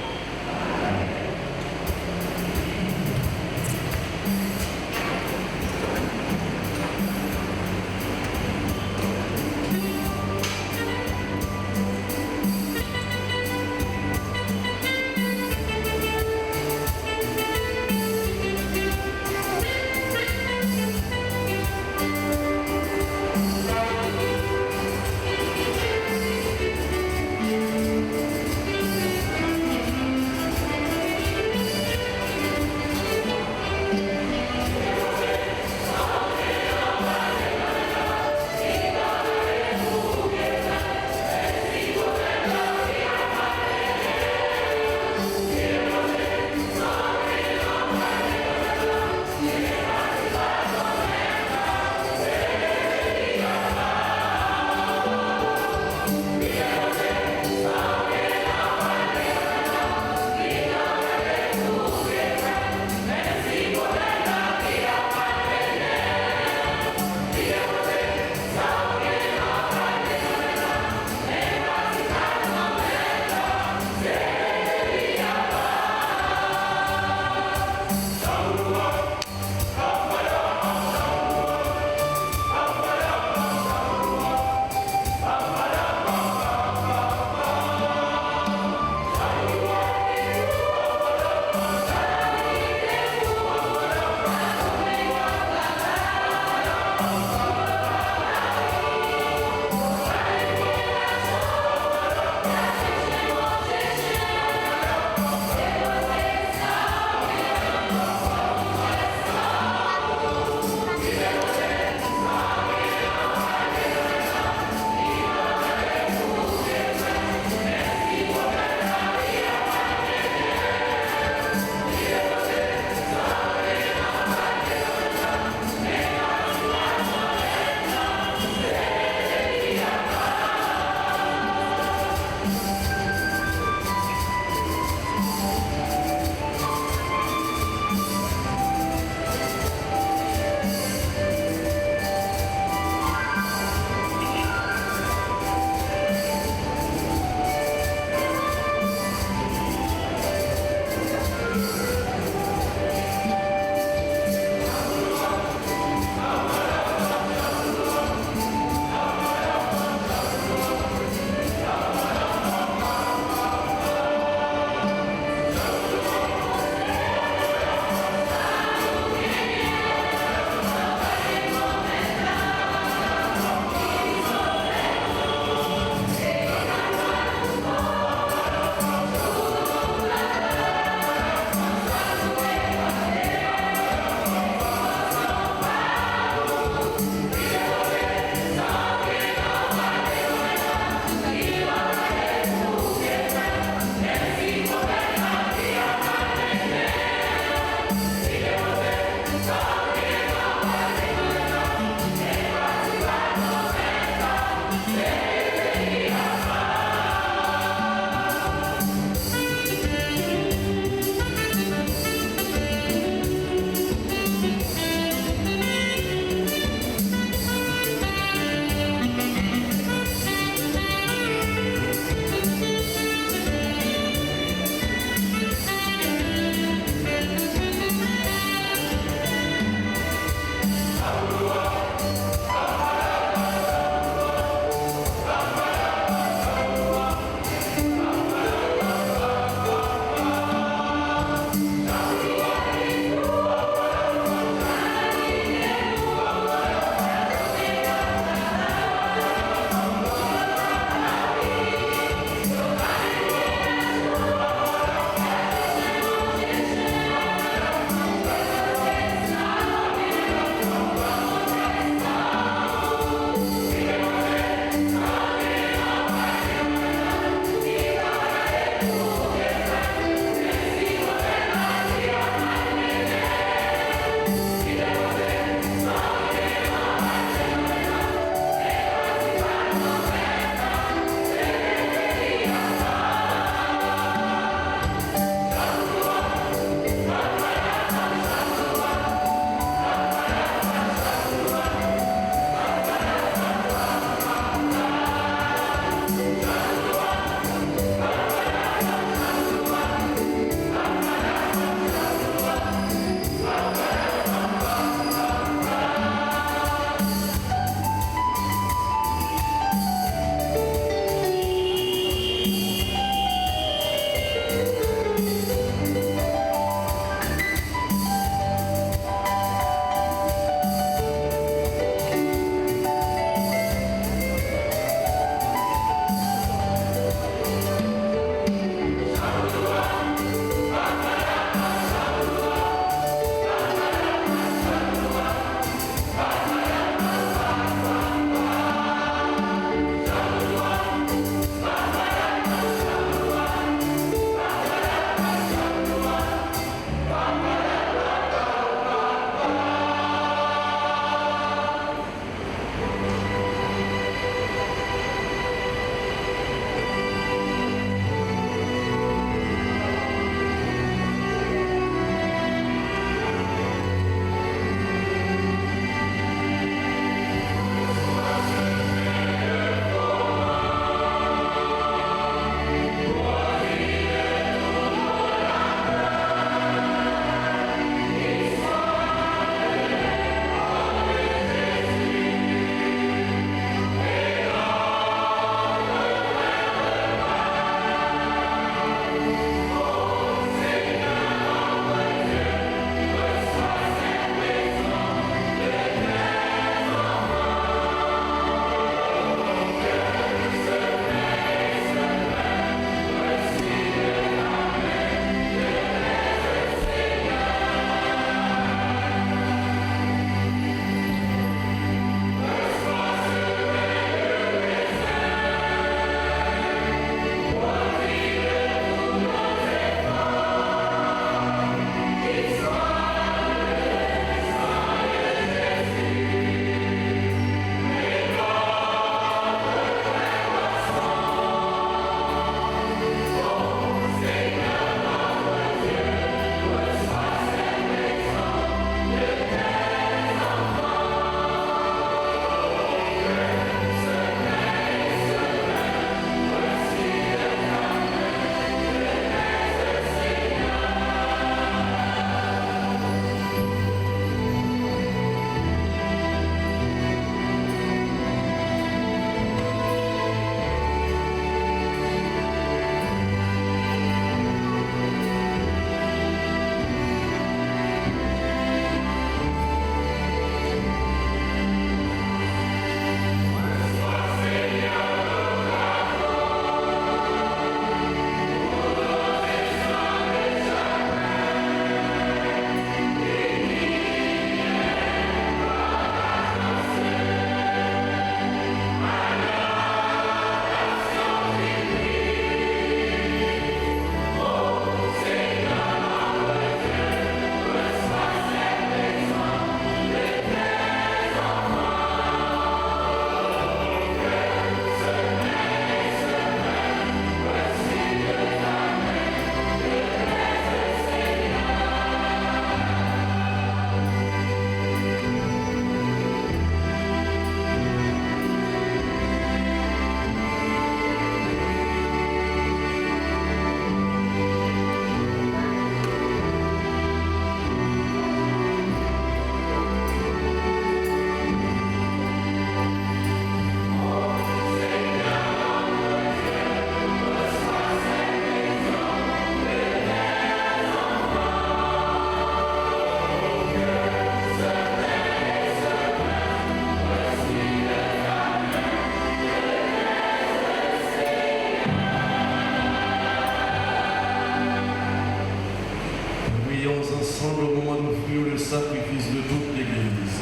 ensemble au moment d'offrir le sacrifice de toute l'Église.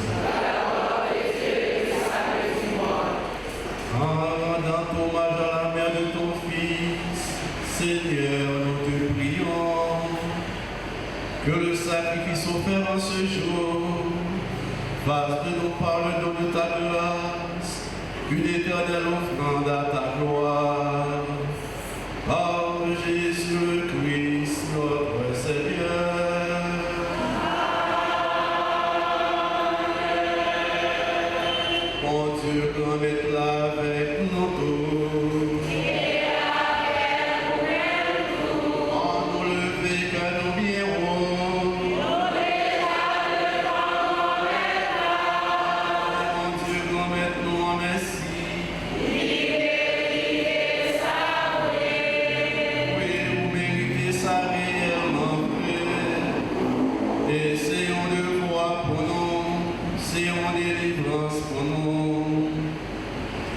En rendant hommage à la mère de ton Fils, Seigneur, nous te prions que le sacrifice offert en ce jour fasse de nous par le don de ta grâce une éternelle offrande à ta gloire. Par Jésus le Christ, notre Seigneur. Mon Dieu, remets-la avec nous tous. En nous lever que nous viendrons. Mon Dieu, remets-nous en merci. Essayons de voir pour nous, essayons délivrance pour nous.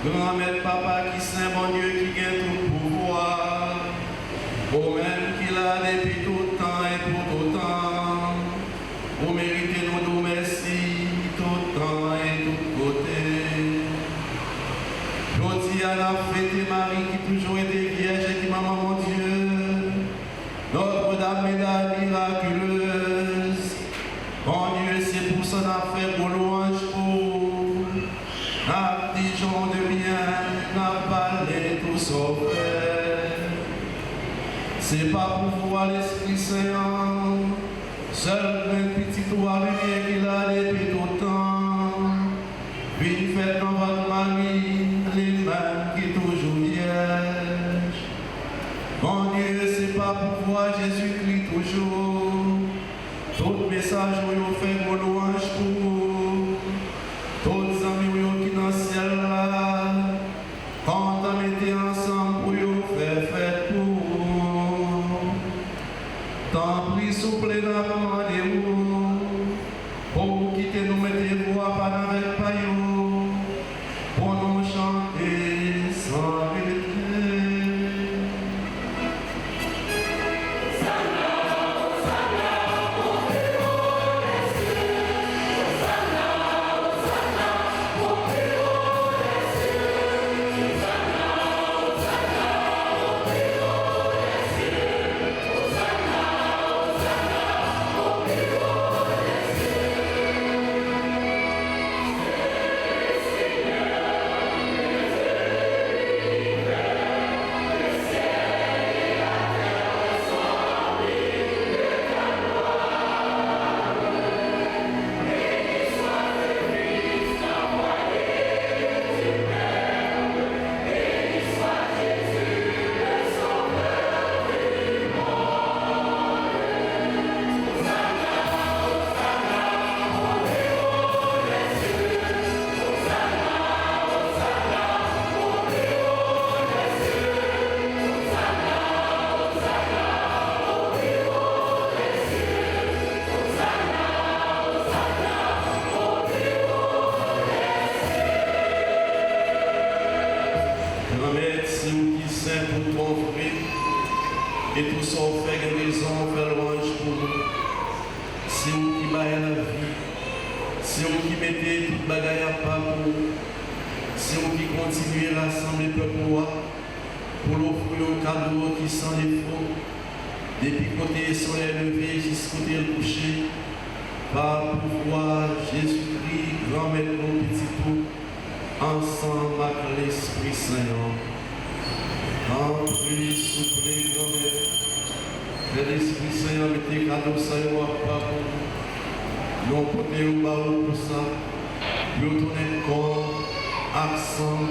Grand-mère, papa qui saint, bon Dieu, qui gagne tout pouvoir, au même qu'il a depuis tout temps et pour tout temps, vous méritez nous merci, tout temps et tout côté. Aujourd'hui, à la fête Marie qui toujours été vierge et qui maman, mon Dieu, Notre-Dame médaille miraculeuse. Bon Dieu, c'est pour son affaire pour louange pour. N'a dijon de bien, n'a parlé tout son frère. C'est pas pour voir l'Esprit Saint, seul un petit toit lumière qu'il a depuis tout le temps. Puis faites dans votre Marie, les mêmes qui toujours vierge. Mon Dieu, c'est pas pour voir Jésus-Christ toujours. Tout message où vous faites vos louanges pour vous. Tous les amis qui dans le ciel là. Quand on mettez ensemble pour vous faire fête pour vous. Tant pis, souple dans le rendez-vous. Pour vous quitter, nous mettez voix pas avec paillot. Pour nous chanter sans vérité. Et tout ça fait guérison, fait louange pour nous. C'est vous qui baillez la vie. C'est vous qui mettez toute bagaille à part pour nous. C'est vous qui continuez à rassembler le peuple pour l'offrir un cadeau qui sans défaut. Depuis côté soleil levé jusqu'au côté couché. Par pouvoir Jésus-Christ, grand-mère mon petit tout, ensemble avec l'Esprit Saint. En plus, soufflez, grand-mère. Que l'Esprit Saint mette cadeau ça et pas pour nous. Nous portons au bas pour ça. Nous tournons corps, accent,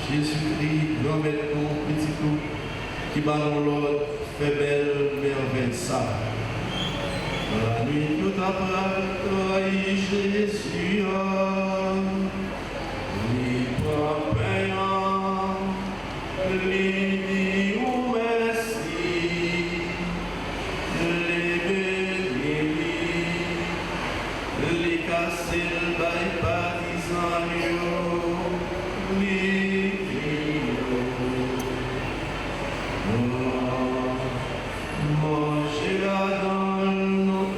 Jésus-Christ, grand-mère mon petit tout, qui bat dans l'ordre, fait belle merveille ça. La nuit tout après, Jésus, libre payant, lui ou merci, les bénis, les casser le bail partisan, manger la dans nos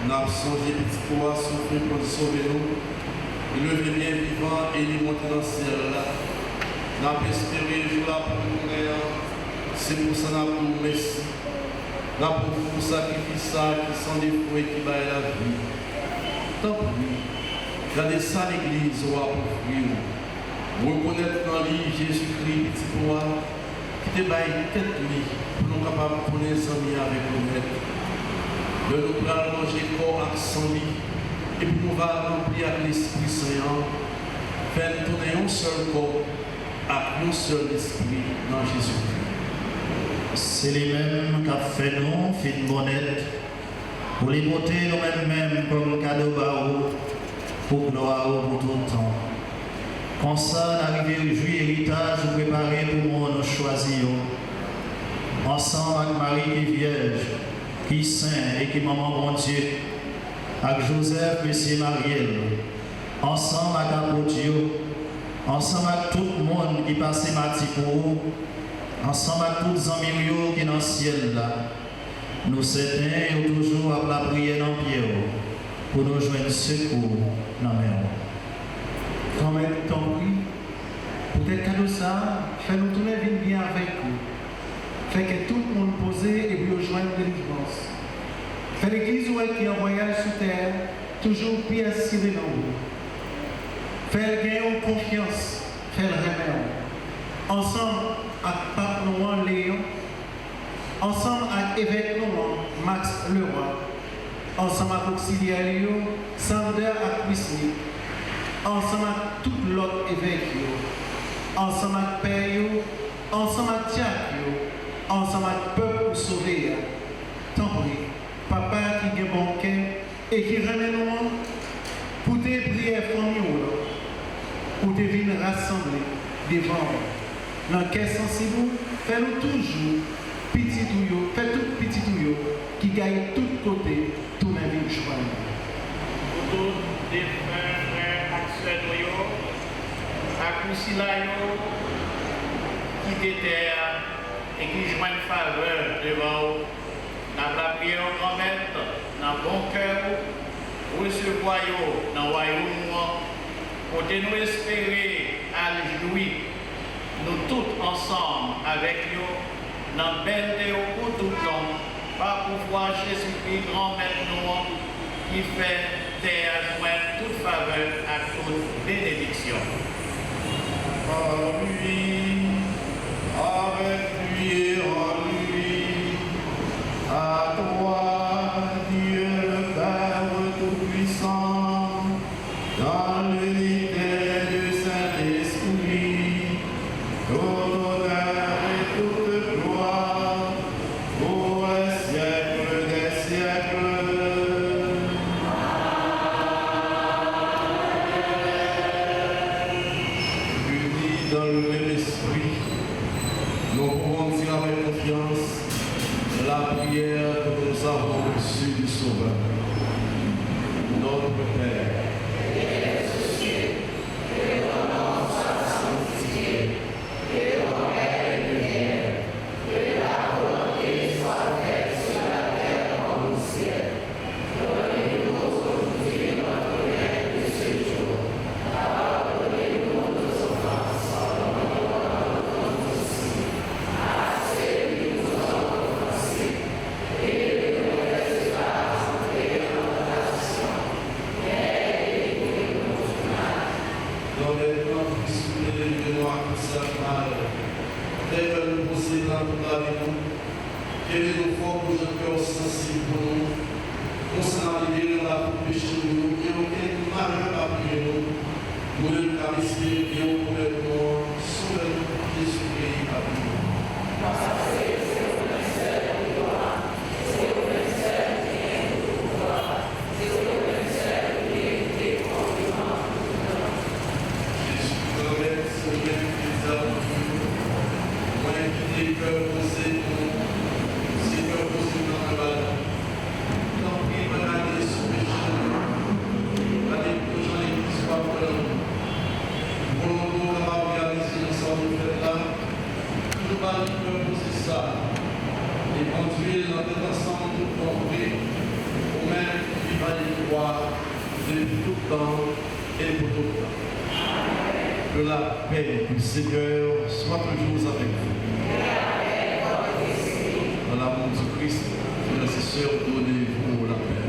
Nous avons songé petit poids, souffrir pour sauver nous. Il levé bien vivant et il monte dans le ciel là. Nous avons espéré le jour là pour nous créer. C'est pour ça que nous avons merci. Nous avons pour sacrifice qui sont des fruits qui baillent la vie. Tant pis. Regardez ça l'église ou à pour fruit. Reconnaître dans lui Jésus-Christ, petit poids, qui te baille tête lui pour nous capables de connaître les amis avec nous. De nous prendre manger corps avec son lit et puis nous va remplir avec l'Esprit Saint, faire tourner un seul corps avec un seul esprit dans Jésus-Christ. C'est les mêmes qui ont fait nous, fin bonnette, pour les monter nous-mêmes comme cadeau pour gloire pour tout le temps. Comme ça, l'arrivée au juillet héritage préparé pour moi, nous choisir. Ensemble avec Marie qui est vierge, qui est saint et qui est maman bon Dieu, avec Joseph, Monsieur Mariel, ensemble avec l'apôtre, ensemble avec tout le monde qui passe matin pour vous, ensemble avec tous les amis qui sont dans le ciel là. Nous certains et toujours à la prière dans Pierre pour nous joindre secours dans la main. Grand-mère, t'en prie, pour tes cadeaux ça, fais-nous tourner bien avec vous. Fait que tout le monde posé et puis rejoindre délivrance. Fait l'église où qui est en voyage sur terre, toujours bien assuré dans vous. Fait gagner confiance, fait le remède. Ensemble avec Pape Noir Léon, ensemble avec évêque Noir Max Leroy, ensemble avec auxiliaire Léo, Sander et Wisnik, ensemble avec tout l'autre évêque, ensemble avec Père, ensemble avec Diacre, ensemble avec le peuple pour sauver. Tant pis, papa qui est bon cœur et qui remet nous pour tes prières famille, pour tes vignes rassemblées devant. Dans le cœur sensible, fais-nous toujours petit touillot, fais tout petit touillot qui gagne tout côté, tout la vie joie. Pour tous les frères, accès noyo, accousilayo, qui déterre et qui joignent faveur devant vous. Dans la prière au grand maître, dans le bon cœur, recevoir dans le royaume, pour nous espérer à jouir, nous tous ensemble avec nous, dans le bel pour tout le temps, par pouvoir Jésus-Christ, grand maître nous, qui fait terre joindre toute faveur à toute bénédiction. En lui, avec lui et en lui, à toi, Dieu le Père Tout-Puissant, dans l'unité du Saint-Esprit, tout honneur et toute gloire, pour les siècles des siècles. Unis dans le même esprit, nous pouvons dire avec confiance la prière que nous avons reçue du Sauveur. Notre Père, qui es aux cieux, que ton nom soit sanctifié, que ton règne vienne, que ta volonté soit faite sur la terre comme au ciel. Donnez-nous aujourd'hui notre pain de ce jour. Pardonnez-nous nos offenses, comme nous pardonnons aussi à ceux qui nous ont offensés. Et ne nous laisse pas entrer en tentation, mais délivre-nous du mal. Donnez-nous de nous accuser mal. Dès que nous possédons toute la vie, quel est le fort pour le cœur sensible pour nous, concernant l'idée de la péché de nous, et auquel mal n'a pas pris nous, nous ne pouvons pas espérer bien pour le corps, sauvez-nous, Jésus-Christ, Amen. Pour depuis tout temps et pour tout temps. Que la paix du Seigneur soit toujours avec vous. Dans l'amour du Christ, frères et sœurs, donnez-vous la paix.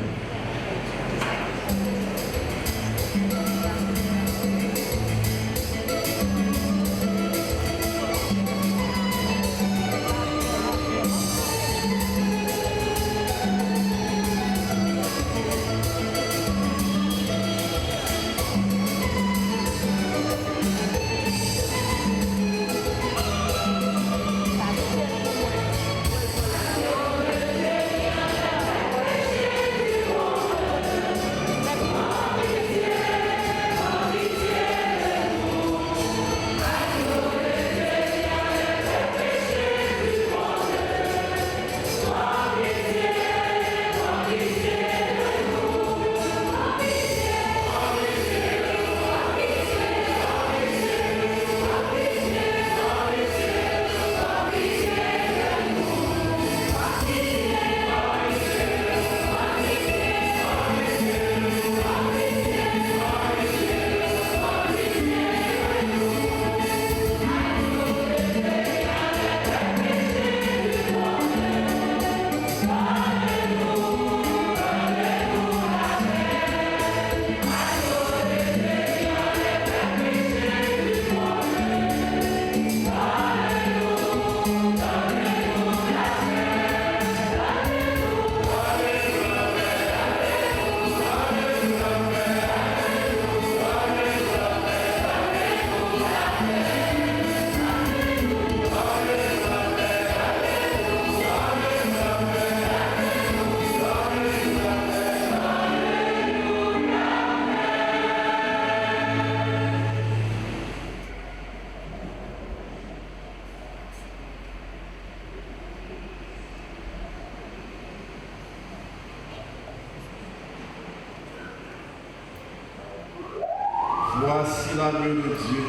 Voici l'agneau de Dieu.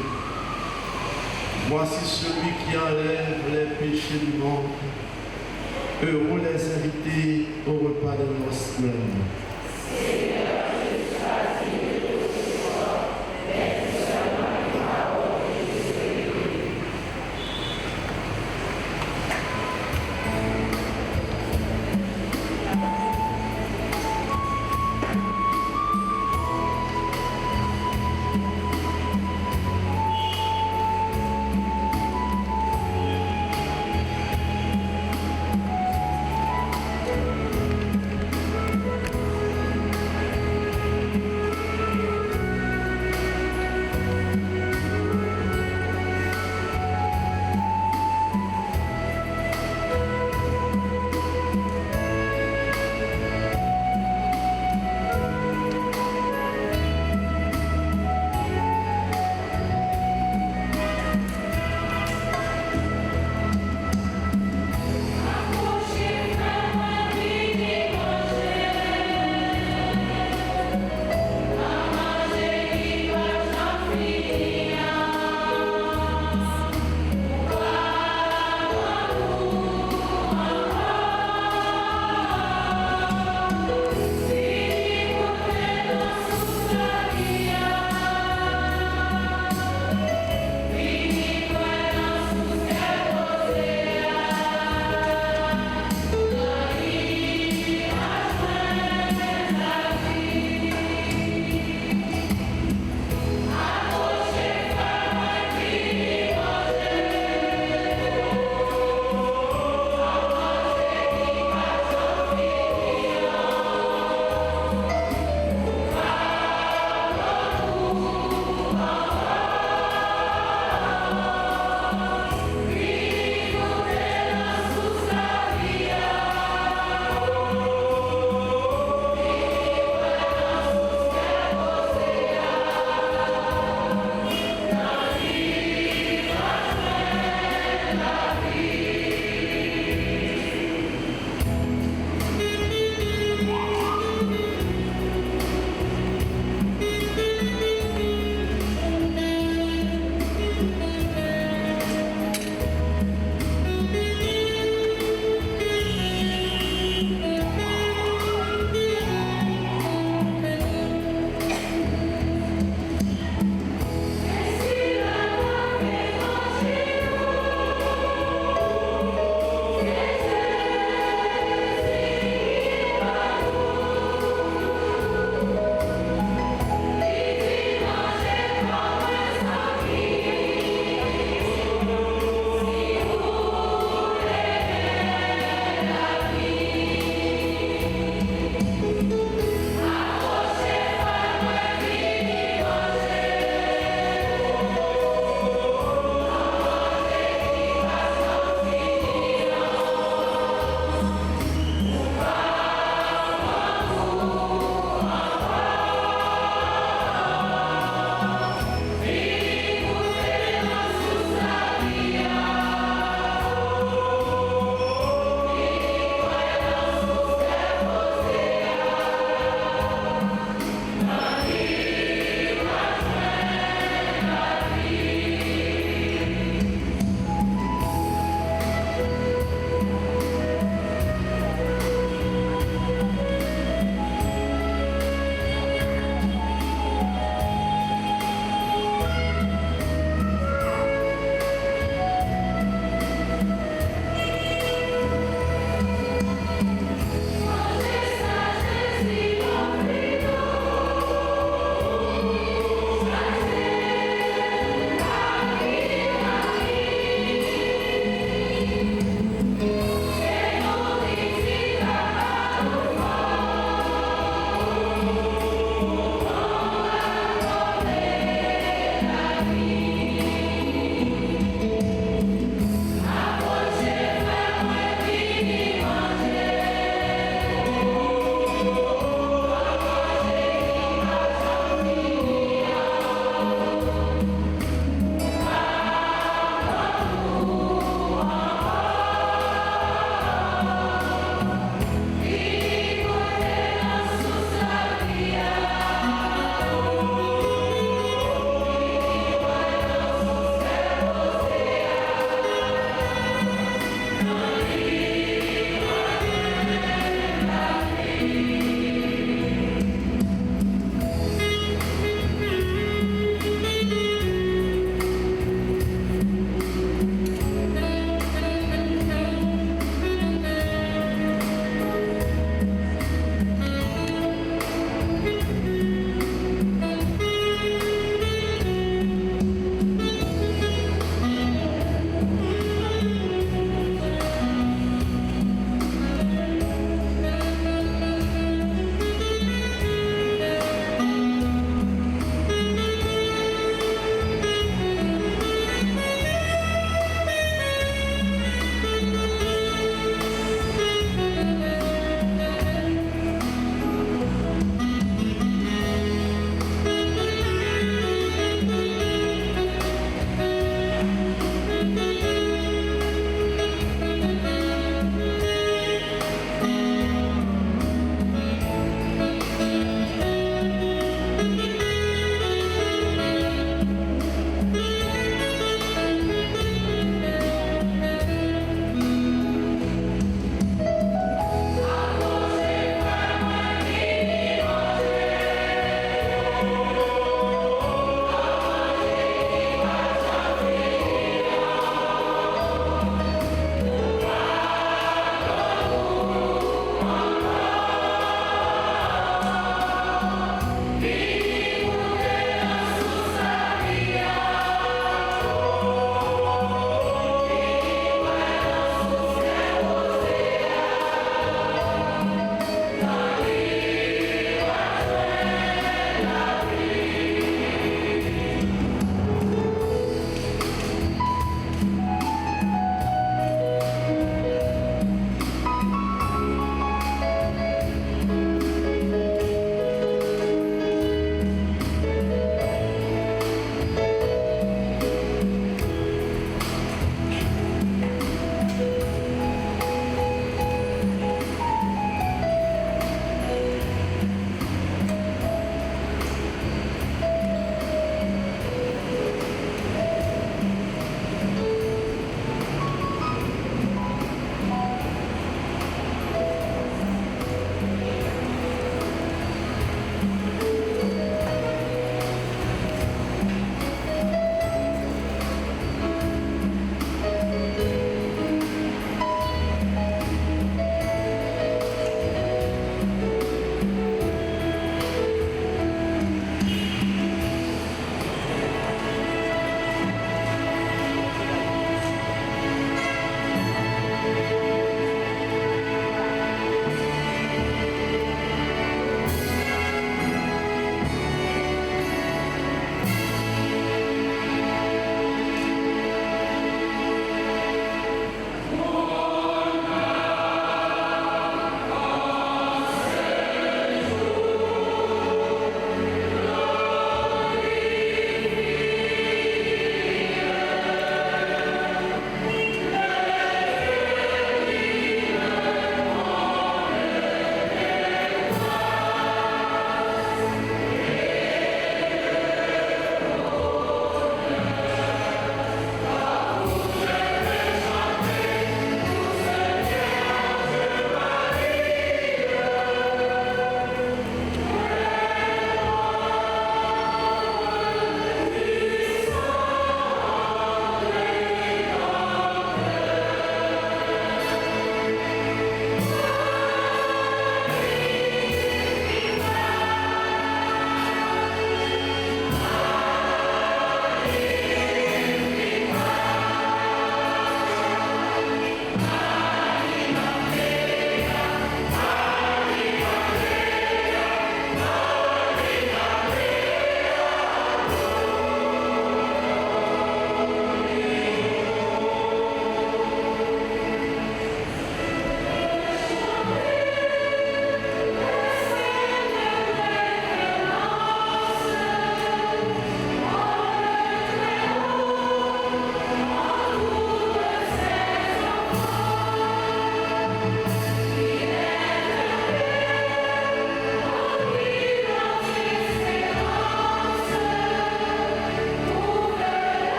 Voici celui qui enlève les péchés du monde. Heureux les invités au repas de noces pleines.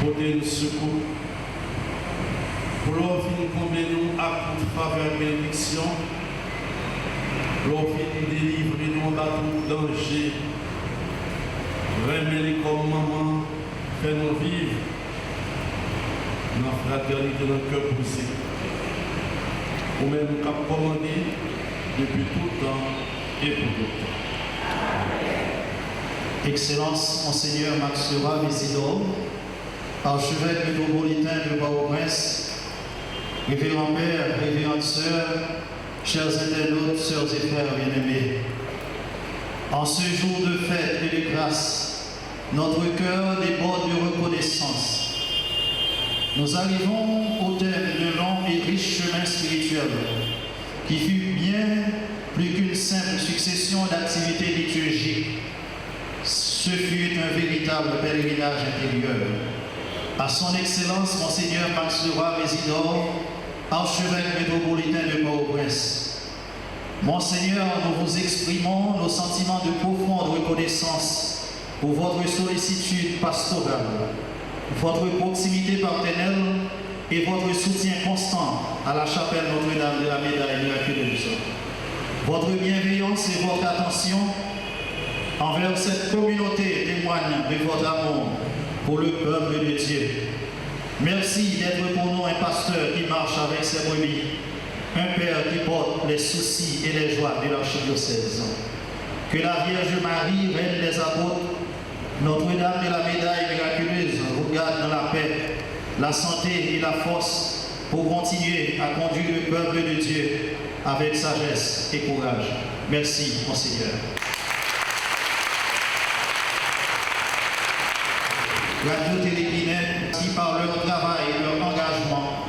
porter nous secours. Pour l'offrir combler nous à toute faveur et bénédiction. L'offrir délivrer nous de tout danger. Remettre comme maman, fait nous vivre dans la fraternité dans le cœur poussé. Ou même qu'à commander depuis tout temps et pour tout temps. Excellence, Monseigneur Max Leroy Mésidor, archevêque métropolitain de Port-au-Prince, révérend Père, révérende Sœur, chers internautes, sœurs et frères bien-aimés, en ce jour de fête et de grâce, notre cœur déborde de reconnaissance. Nous arrivons au terme d'un long et riche chemin spirituel qui fut bien plus qu'une simple succession d'activités liturgiques. Ce fut un véritable pèlerinage intérieur. À son Excellence, Monseigneur Max Leroy Mésidor, archevêque métropolitain de Port-au-Prince. Monseigneur, nous vous exprimons nos sentiments de profonde reconnaissance pour votre sollicitude pastorale, votre proximité paternelle et votre soutien constant à la chapelle Notre-Dame de la Médaille miraculeuse. Votre bienveillance et votre attention envers cette communauté témoignent de votre amour pour le peuple de Dieu. Merci d'être pour nous un pasteur qui marche avec ses brebis, un père qui porte les soucis et les joies de l'archidiocèse. Que la Vierge Marie, reine des apôtres, Notre-Dame de la Médaille miraculeuse, vous garde dans la paix, la santé et la force pour continuer à conduire le peuple de Dieu avec sagesse et courage. Merci, Monseigneur. Radio Télépinette, qui par leur travail et leur engagement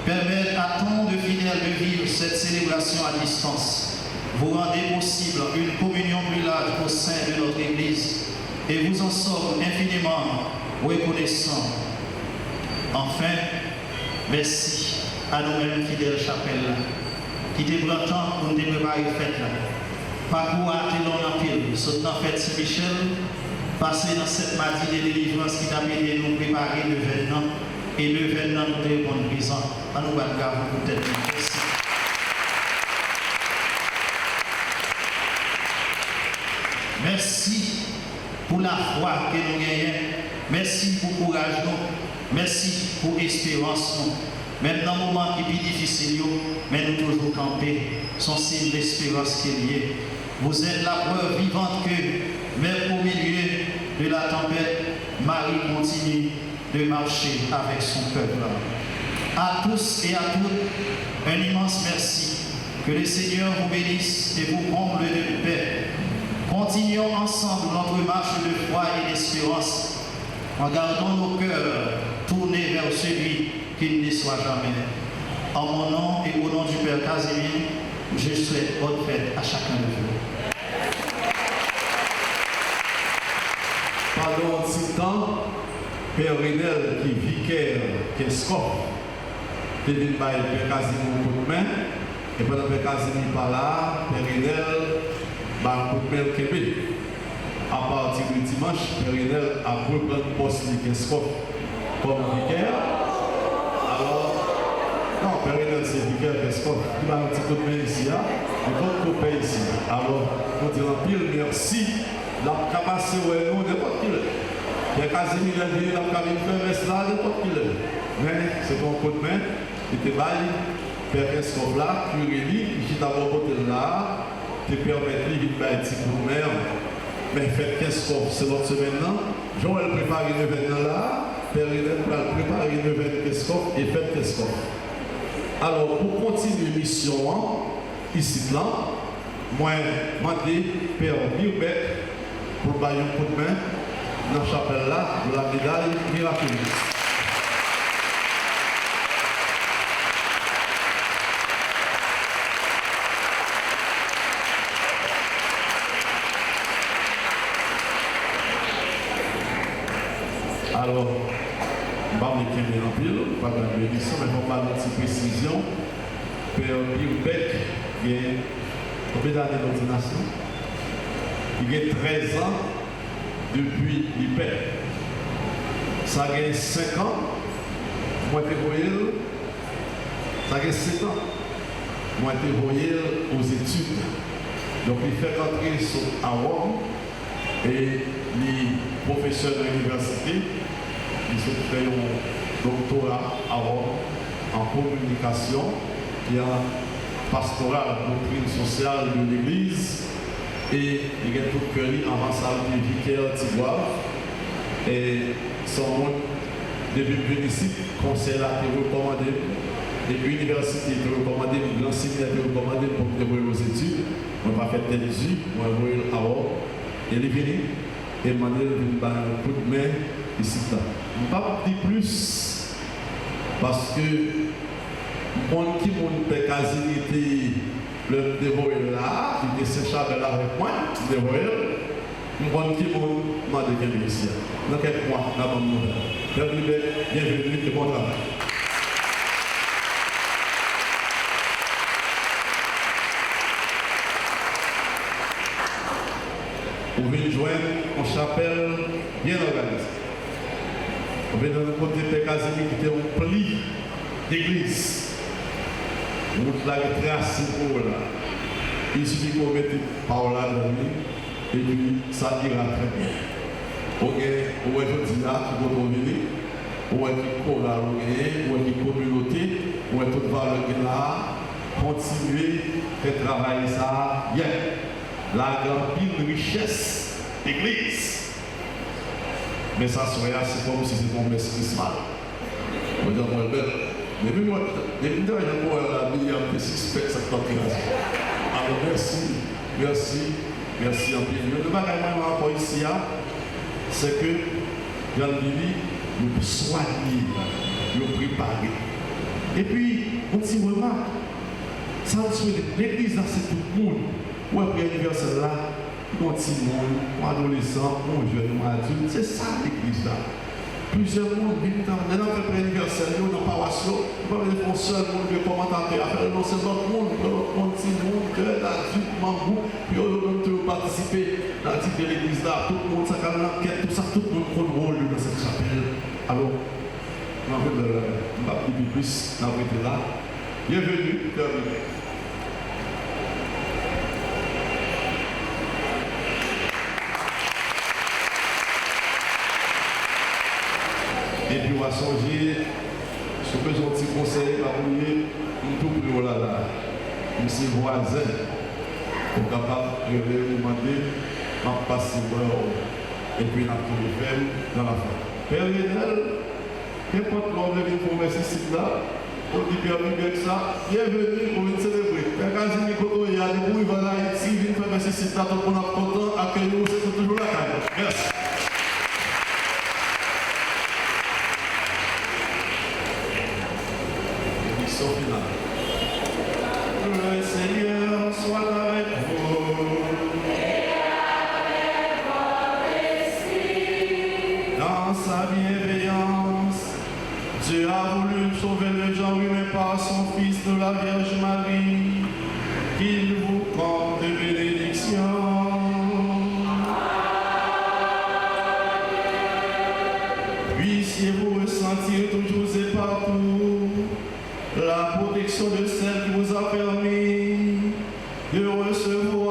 permettent à tant de fidèles de vivre cette célébration à distance. Vous rendez possible une communion plus large au sein de notre Église et vous en sommes infiniment reconnaissants. Enfin, merci à nous-mêmes fidèles chapelles qui te prennent temps pour nous préparer fête là. Parcours à long en pile, sautant fête Saint-Michel, passer dans cette mardi de délivrance qui t'a aidé nous préparer le vénement et le vénement nous répondre présent à nous battre pour peut-être. Merci. Merci pour la foi que nous gagnons. Merci pour le courage nous. Merci pour l'espérance nous. Même dans le moment qui est plus difficile, mais nous toujours camper, son signe d'espérance qui est lié. Vous êtes la preuve vivante que, même au milieu de la tempête, Marie continue de marcher avec son peuple. À tous et à toutes, un immense merci. Que le Seigneur vous bénisse et vous comble de paix. Continuons ensemble notre marche de foi et d'espérance en gardant nos cœurs tournés vers celui qui ne déçoit jamais. En mon nom et au nom du Père Casimir, je souhaite bonne fête à chacun de vous. Pendant un petit temps, Père Renel, qui est vicaire, qui est scope, qui est venu par Père Casimir au coup de main, et pendant que Père Casimir n'est pas là, Père Renel va coup de main au Québec. À partir du dimanche, Père Renel a repris le poste qui est scope comme vicaire. Alors, non, Père Renel, c'est vicaire qui est scope. Il va un petit coup de main ici, et votre copain ici. Alors, on dit en pile merci. La capacité de nous, n'importe qui. Il y a Casimir qui vient dans le cabine de reste là, n'importe qui. Mais c'est ton coup de main, qui te baille, Père Escov là, tu relis, qui d'abord côté là, te permet de vivre un petit coup de mer. Mais faites Escov, c'est notre semaine là. Joël prépare une événement là, Père Hélène prépare une événement Escov et faites Escov. Alors, pour continuer mission, ici là, moi, je demande Père Bilbec pour bailler un coup de main dans la chapelle là de la médaille miraculeuse. Alors, je ne vais pas me calmer en pile, pas de bénédiction, mais je vais parler de petite précision. Père Bilbec, qui est combien d'années d'ordination? Il y a 13 ans depuis l'IPEC. Ça a 5 ans. Moi, je suis ça fait 7 ans. Moi, je suis aux études. Donc, il fait rentrer à Rome et les professeurs de l'université, ils ont fait un doctorat à Rome en communication et en pastoral, doctrine sociale de l'Église. Et il y a tout cœur en ensemble de vicaire Tigouave. Et son monde, depuis le ici, conseil a été recommandé, et l'université a été recommandée, l'enseignant a été recommandé pour dévoiler aux études. On va faire tel étude, on va voir à Rome. Et il est venu, et Manuel est venu donner un coup de main ici. Je ne vais pas dire plus, parce que le monde qui m'a quasi été le dévoiler là, il était séchable là avec moi, dévoiler. Le monde qui m'a demandé qu'elle est ici. Donc, moi, la bonne nouvelle. Bienvenue et bon travail. Vous venez joindre en chapelle bien organisée. Vous venez dans le côté de Casimir qui était un pli d'église. Vous là est tracé pour là. Il suffit qu'on mette par là dans lui et puis ça ira très bien. Ok, où est je dis là, qui vont revenir, où est qui colla, où est qui communauté, où est toute valeur qui là, continuer à travailler ça bien. La grande richesse d'église. Mais ça serait c'est comme si c'était un message mal. On va dire, moi, depuis moi, depuis que j'ai pour la vie, il y a un peu suspect cette population. Alors merci en plus. Le bagage encore ici, c'est que dans le livre, nous soigner, nous préparer. Et puis, on dit remarque, ça l'église, c'est tout le monde. Ou après l'anniversaire là, un petit monde, un adolescent, un jeune, un adulte, c'est ça l'église là. Plusieurs mondes viennent dans l'anniversaire, dans la paroisse, on va faire un seul monde, le commentateur, après non c'est notre monde, un petit monde, jeune, adulte, membre, puis on va participer dans l'église là, tout le monde, ça a l'enquête, tout ça, tout le monde prend le rôle dans cette chapelle. Alors, on va faire plus dans le là. Bienvenue, bienvenue. Et puis on va changer, ce que j'ai un petit conseil, la première, tout plus là, monsieur voisin, pour capable de demander, ma passer et puis la tour FM dans la fin. Père Lionel, n'importe quoi, vous venez pour merci là, on dit bienvenue avec ça, bienvenue pour venir célébrer. Père Casimir Koto, il y a des bruits, voilà, ici, il vient faire merci là, tout le monde est content, accueillez-nous, c'est toujours la caille. Merci. Le Seigneur soit avec vous. Et avec votre esprit. Dans sa bienveillance, Dieu a voulu sauver le genre humain par son Fils de la Vierge Marie, qu'il vous porte de bénédiction. Puissiez-vous ressentir toujours et partout la protection de celle qui vous a permis de recevoir